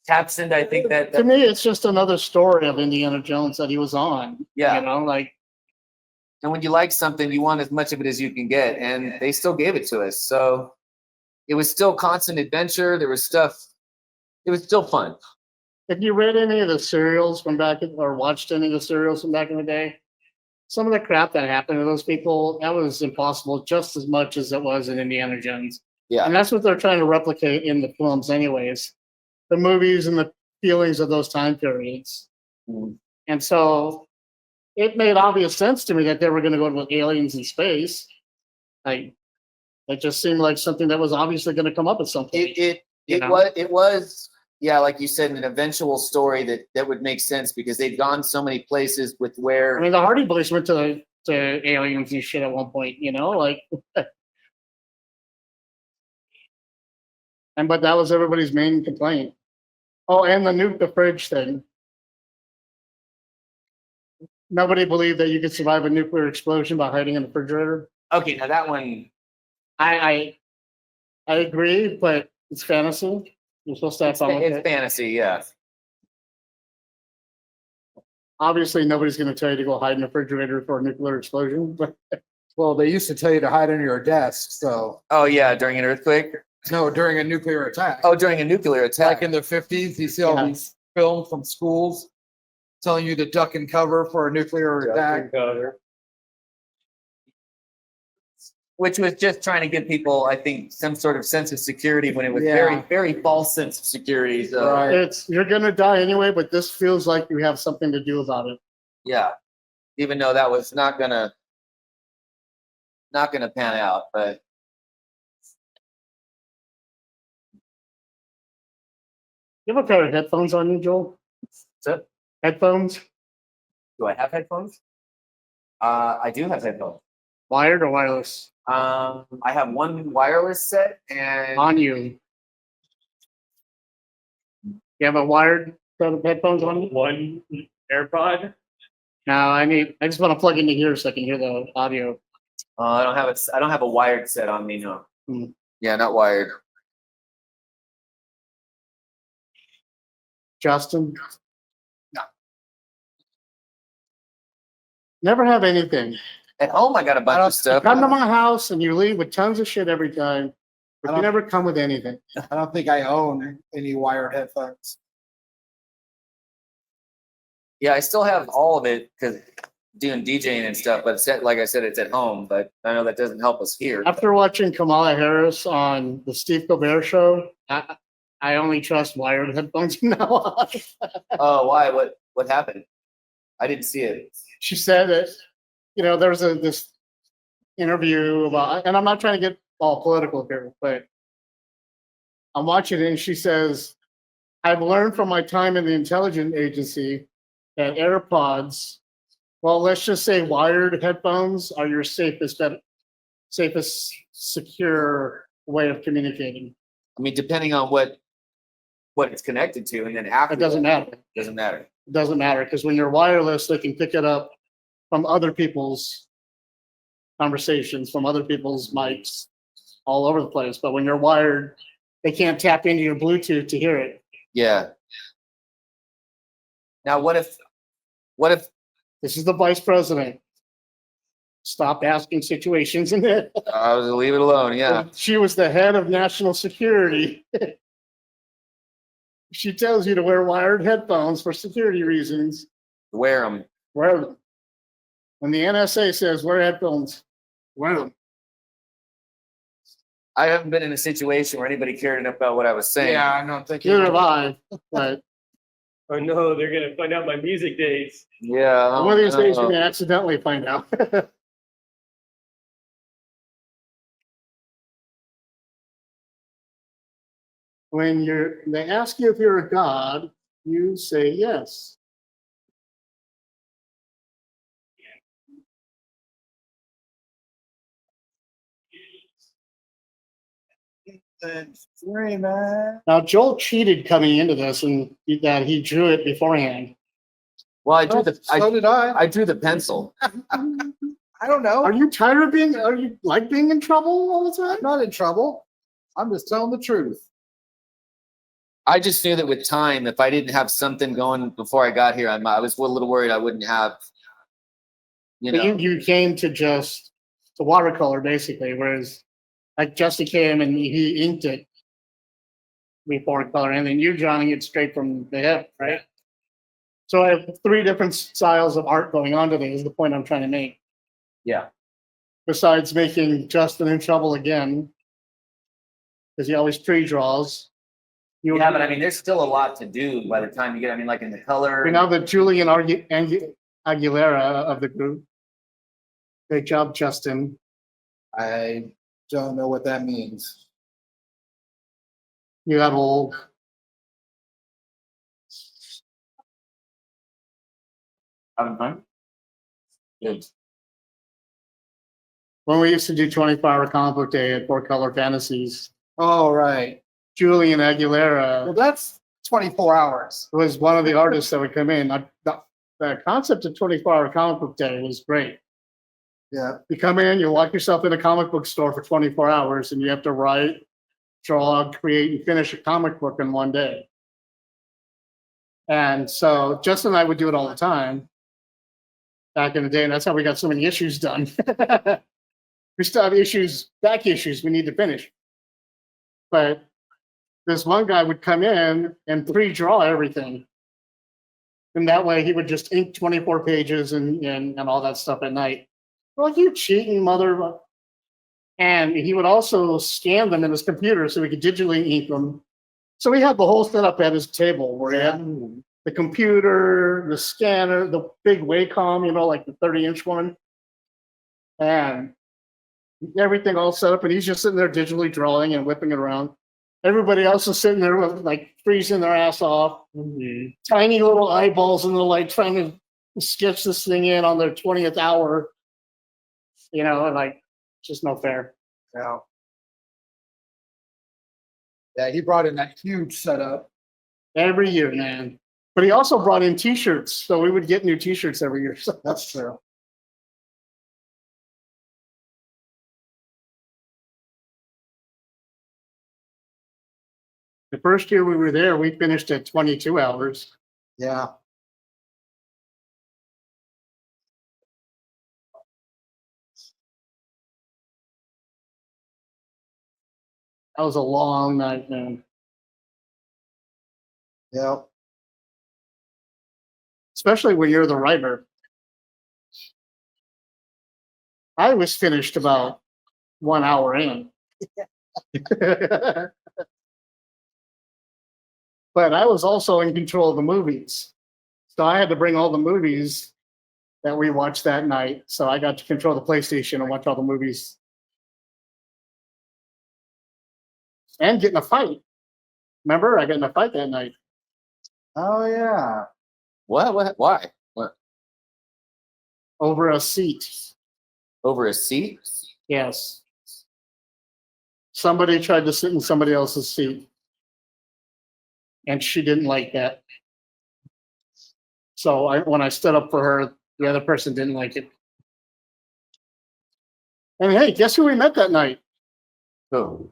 taps into, I think that To me, it's just another story of Indiana Jones that he was on. Yeah. You know, like, and when you like something, you want as much of it as you can get, and they still gave it to us. So it was still constant adventure. There was stuff. It was still fun. if you read any of the serials from back or watched any of the serials from back in the day, some of the crap that happened to those people, that was impossible just as much as it was in Indiana Jones. Yeah. And that's what they're trying to replicate in the films anyways. The movies and the feelings of those time periods. Mhm. And so it made obvious sense to me that they were going to go with aliens in space. Like, it just seemed like something that was obviously going to come up at some point. It You know? was yeah, like you said, an eventual story that would make sense because they've gone so many places with I where mean, the Hardy Boys went to aliens and shit at one point, you know, like. But that was everybody's main complaint. Oh, and the nuke the fridge thing. Nobody believed that you could survive a nuclear explosion by hiding in the refrigerator. okay, now that one I agree, but it's fantasy. You're supposed to have fun with it's it. fantasy, yeah. Obviously, nobody's going to tell you to go hide in the refrigerator for a nuclear explosion. But Well, they used to tell you to hide under your desk. So Oh yeah, during an earthquake. no, during a nuclear attack. Oh, during a nuclear attack. Like in the 50s, you see all Yeah. these films from schools telling you to duck and cover for a nuclear attack. Which was just trying to give people, I think, some sort of sense of security when it was Yeah. very, very false sense of security. So Right. you're going to die anyway. But this feels like you have something to do about it. yeah, even though that was not gonna pan out, but You have a pair of headphones on you, Joel? So, Headphones, do I have headphones? I do have headphones. wired or wireless? I have one wireless set and On you. You have a wired set of headphones on you? One AirPod. No, I just want to plug into here so I can hear the audio. I don't have a wired set on me, no. Hmm. Yeah, not wired. Justin? No. Never have anything. At home, I got a bunch of stuff. Come to my house and you leave with tons of shit every time, but I you don't- never come with anything. I don't think I own any wired headphones. Yeah, I still have all of it because doing DJing and stuff, but like I said, it's at home. But I know that doesn't help us here. After watching Kamala Harris on the Steve Colbert show, I only trust wired headphones from now on. Oh, why? What happened? I didn't see it. She said that, there was this interview about, and I'm not trying to get all political here, but I'm watching it and she says, I've learned from my time in the intelligence agency that AirPods, well, let's just say wired headphones are your safest secure way of communicating. I mean, depending on what it's connected to, and then after It doesn't matter. Doesn't matter. It doesn't matter because when you're wireless, they can pick it up from other people's conversations, from other people's mics all over the place. But when you're wired, they can't tap into your Bluetooth to hear it. Yeah. Now, what if This is the vice president. Stop asking situations in it. I was leave it alone? Yeah. She was the head of national security. She tells you to wear wired headphones for security reasons. Wear them. Wear them. When the NSA says wear headphones, wear them. I haven't been in a situation where anybody cared enough about what I was saying. Yeah, I don't think. Neither have I. But Oh no, they're gonna find out my music dates. Yeah. one of these days uh, we may accidentally find out. When they ask you if you're a god, you say yes. Now Joel cheated coming into this, and that he drew it beforehand. well, I drew So did I. I drew the pencil. I don't know. Are you tired of being? Are you like being in trouble all the time? I'm not in trouble. I'm just telling the truth. I just knew that with time, if I didn't have something going before I got here, I was a little worried I wouldn't have. You But know. you came to just the watercolor basically, whereas like Justin came and he inked it before color, and then you're drawing it straight from the hip, right? So I have three different styles of art going on today. Is the point I'm trying to make. Yeah. Besides making Justin in trouble again, because he always pre-draws. Yeah, but I mean, there's still a lot to do by the time you get. I mean, like in the color. You're now the Julian Aguilera of the group. Great job, Justin. I don't know what that means. You got old. Having fun. Good. When we used to do 24-hour comic book day at Four Color Fantasies, Oh, right. Julian Well, Aguilera that's 24 hours. was one of the artists that would come in. The concept of 24-hour comic book day was great. Yeah. You come in, you lock yourself in a comic book store for 24 hours, and you have to write, draw, create, and finish a comic book in one day. And so Justin and I would do it all the time back in the day, and that's how we got so many issues done. We still have back issues we need to finish. But this one guy would come in and pre-draw everything. And that way he would just ink 24 pages and all that stuff at night. Well, you cheating mother. And he would also scan them in his computer so he could digitally ink them. So he had the whole setup at his table where he had the computer, the scanner, the big Wacom, like the 30-inch one. And everything all set up, and he's just sitting there digitally drawing and whipping it around. Everybody else is sitting there with, like, freezing their ass off. Tiny little eyeballs in the light trying to sketch this thing in on their 20th hour. You know, and like, just no fair. Yeah. Yeah, he brought in that huge setup. Every year, man. But he also brought in T-shirts, so we would get new T-shirts every year. So That's true. the first year we were there, we finished at 22 hours. Yeah. That was a long night, man. Yeah. Especially when you're the writer. I was finished about 1 hour in. But I was also in control of the movies. So I had to bring all the movies that we watched that night. So I got to control the PlayStation and watch all the movies. And get in a fight. Remember, I got in a fight that night. Oh yeah. What? Why? What? Over a seat. Over a seat? Yes. Somebody tried to sit in somebody else's seat. And she didn't like that. So when I stood up for her, the other person didn't like it. And hey, guess who we met that night? Oh.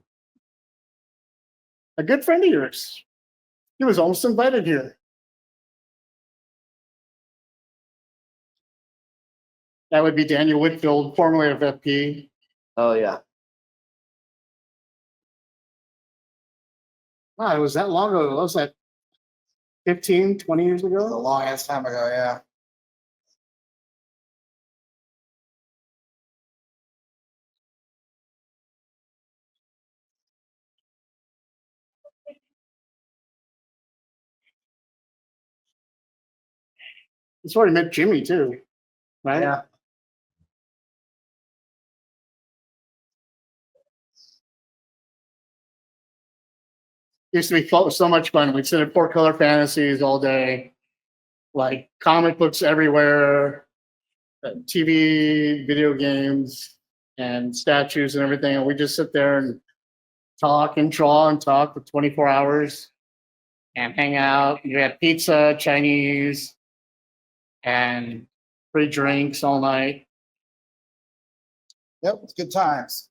A good friend of yours. He was almost invited here. That would be Daniel Whitfield, formerly of FP. Oh yeah. Wow, it was that long ago. What was that? 15, 20 years A ago? long ass time ago, yeah. That's where he met Jimmy too. Right? Yeah. Used to be so much fun. We'd sit at Four Color Fantasies all day, like comic books everywhere, TV, video games, and statues and everything. And we just sit there and talk and draw and talk for 24 hours and hang out. You had pizza, Chinese, and free drinks all night. Yep, it's good times.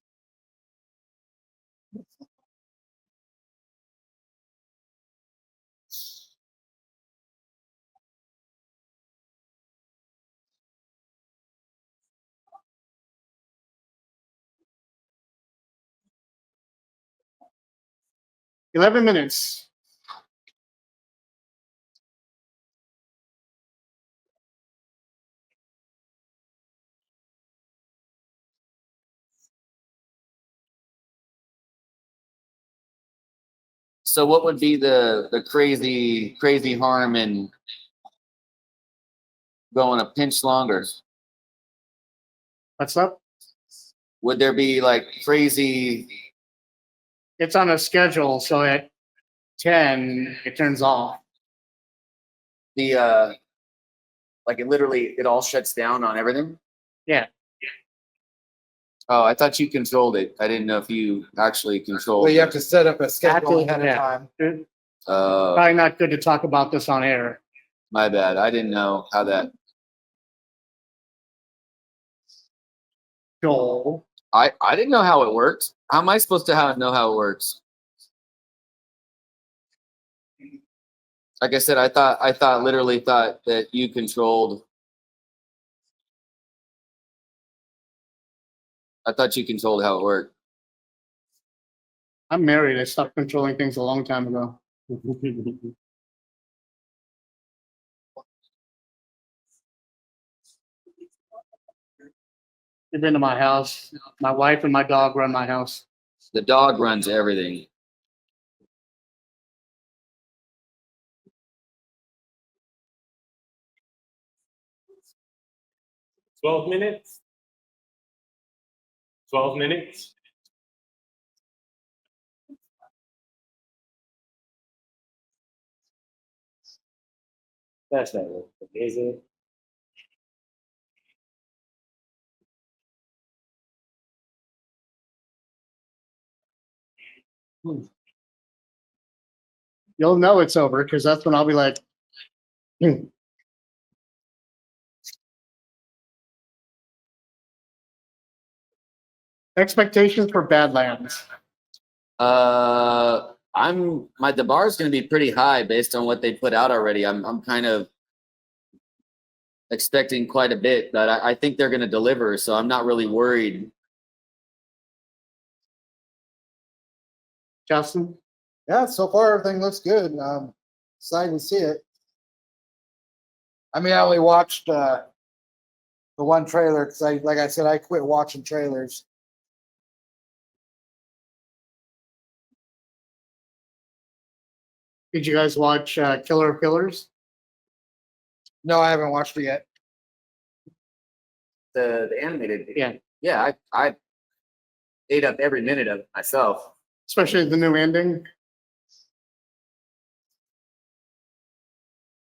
$11 minutes. So what would be the crazy harm in going a pinch longer? What's up? Would there be like crazy? It's on a schedule, so at 10 it turns off. The like it all shuts down on everything? Yeah. Oh, I thought you controlled it. I didn't know if you actually controlled Well, you it. have to set up a schedule Actually, ahead of yeah. time. Probably not good to talk about this on air. My bad. I didn't know how that. Joel. I didn't know how it worked. How am I supposed to know how it works? Like I said, literally thought that you controlled. I thought you controlled how it worked. I'm married. I stopped controlling things a long time ago. You've been to my house. My wife and my dog run my house. The dog runs everything. $12 minutes. 12 minutes. That's not real, is it? You'll know it's over because that's when I'll be like, "Hmm." Expectations for Badlands. The bar is going to be pretty high based on what they put out already. I'm kind of expecting quite a bit, but I think they're going to deliver, so I'm not really worried. Justin, Yeah, so far everything looks good. Excited to see it. I mean, I only watched the one trailer because like I said, I quit watching trailers. did you guys watch Killer of Killers? No, I haven't watched it yet. The animated, Yeah. yeah, I ate up every minute of it myself. Especially the new ending.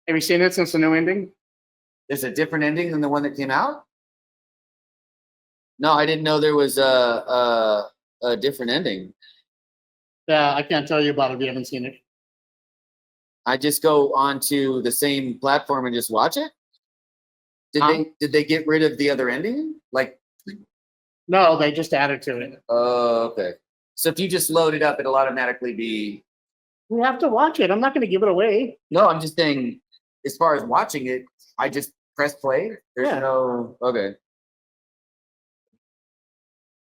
Have you seen it since the new ending? There's a different ending than the one that came out. No, I didn't know there was a different ending. Yeah, I can't tell you about it if you haven't seen it. I just go onto the same platform and just watch it. Did they get rid of the other ending? Like, No, they just added to it. okay. So if you just load it up, it'll automatically be. You have to watch it. I'm not going to give it away. No, I'm just saying, as far as watching it, I just press play. There's Yeah. no. Okay.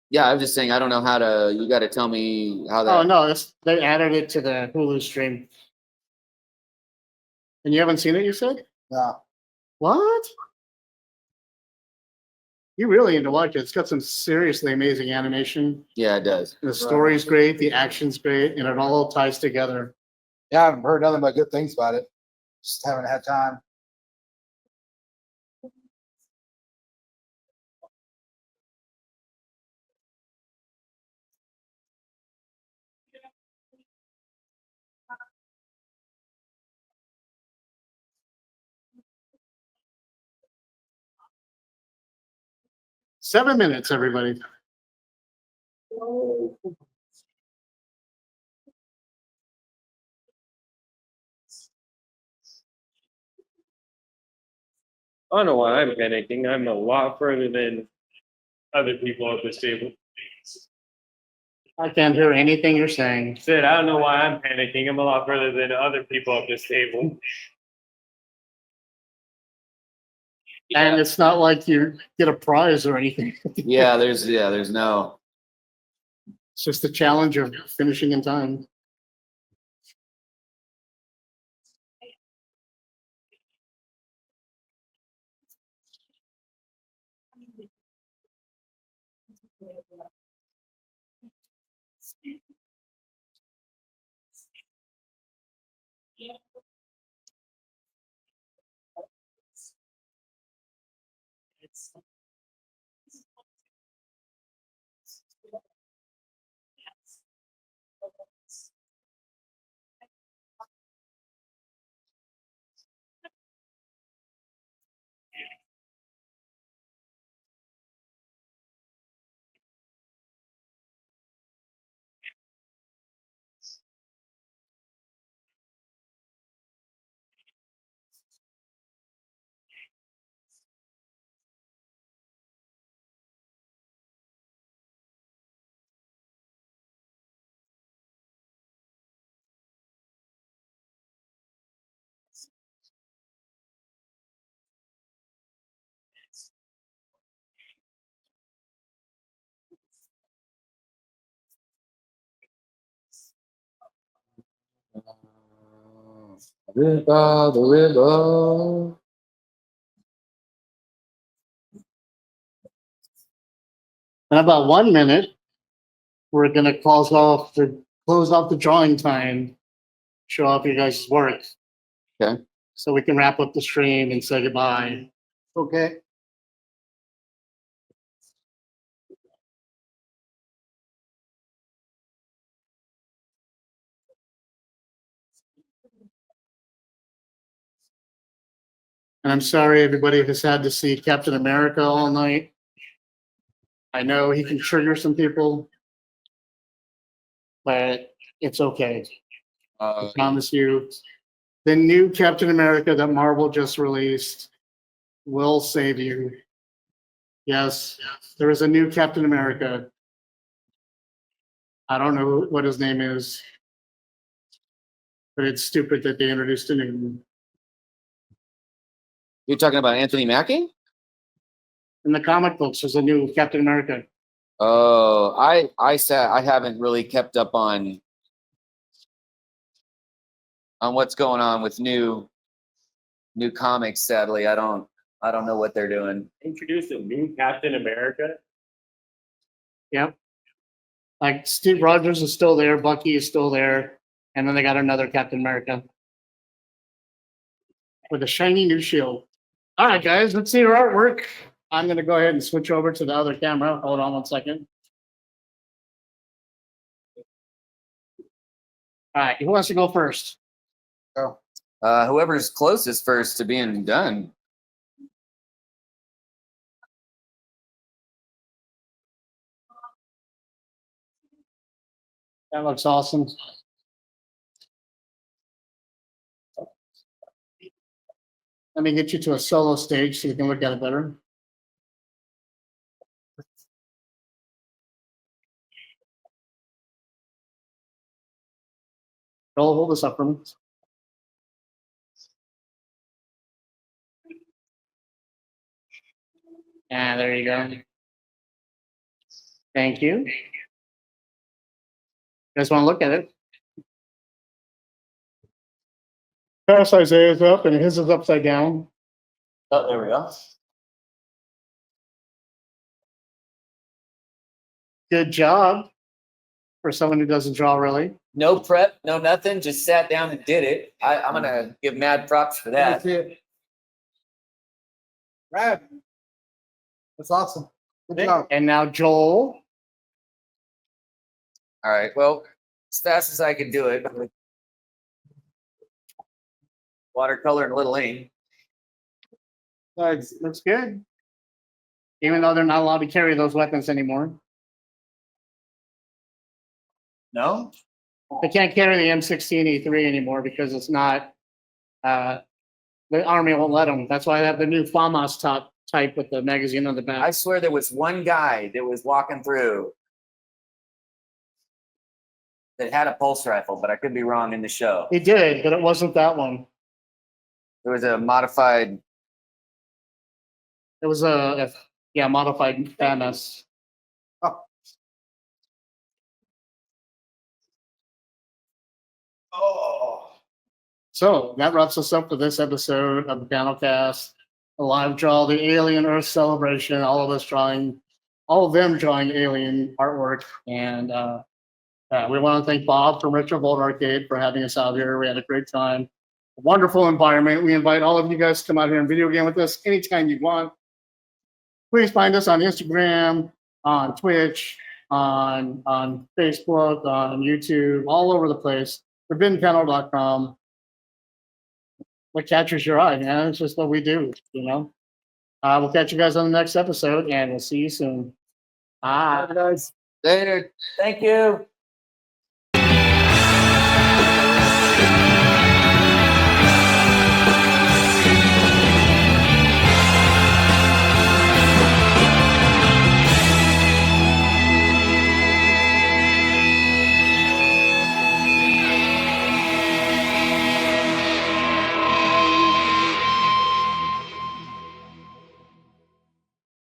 Yeah, I'm just saying I don't know how to. You got to tell me how that. Oh no, they added it to the Hulu stream. And you haven't seen it, you said? No. What? You really need to watch it. It's got some seriously amazing animation. Yeah, it does. The story's great, the action's great, and it all ties together. Yeah, I haven't heard nothing but good things about it. Just haven't had time. Seven minutes, everybody. I don't know why I'm panicking. I'm a lot further than other people at this table. I can't hear anything you're saying. Sid, I don't know why I'm panicking. I'm a lot further than other people at this table. And it's not like you get a prize or anything. Yeah, there's no. It's just the challenge of finishing in time. River, the river. In about 1 minute, we're gonna close off the drawing time, show off your guys' work. Okay. So we can wrap up the stream and say goodbye. Okay. And I'm sorry everybody has had to see Captain America all night. I know he can trigger some people, but it's okay. I promise you. The new Captain America that Marvel just released will save you. Yes, there is a new Captain America. I don't know what his name is, but it's stupid that they introduced a new one. You're talking about Anthony Mackie? In the comic books, there's a new Captain America. Oh, I haven't really kept up on what's going on with new comics. Sadly, I don't know what they're doing. Introduced a new Captain America. Yep. Like Steve Rogers is still there, Bucky is still there, and then they got another Captain America with a shiny new shield. All right, guys, let's see your artwork. I'm going to go ahead and switch over to the other camera. Hold on one second. All right, who wants to go first? So, Whoever's closest first to being done. That looks awesome. Let me get you to a solo stage so you can look at it better. Joel, hold this up for me. And there you go. Thank you. You guys want to look at it? Pass Isaiah's up and his is upside down. Oh, there we go. Good job for someone who doesn't draw really. No prep, no nothing. Just sat down and did it. I'm gonna give mad props for that. that's it. Rad. That's awesome. Good job. And now Joel. All right. Well, as fast as I can do it. With watercolor and a little ink. Looks good. Even though they're not allowed to carry those weapons anymore. No? They can't carry the M16E3 anymore because it's not, the army won't let them. That's why they have the new FAMAS type with the magazine on the back. I swear there was one guy that was walking through that had a pulse rifle, but I could be wrong in the show. He did, but it wasn't that one. There was a modified. It was modified FAMAS. Oh. So that wraps us up for this episode of the PanelCast. A live draw, the Alien Earth celebration, all of them drawing alien artwork. And we want to thank Bob from Retrovolt Arcade for having us out here. We had a great time. A wonderful environment. We invite all of you guys to come out here and video game with us anytime you want. Please find us on Instagram, on Twitch, on Facebook, on YouTube, all over the place. ForbiddenPanel.com. What catches your eye, man? It's just what we do, you know? We'll catch you guys on the next episode, and we'll see you soon. Bye. Guys. Later. Thank you.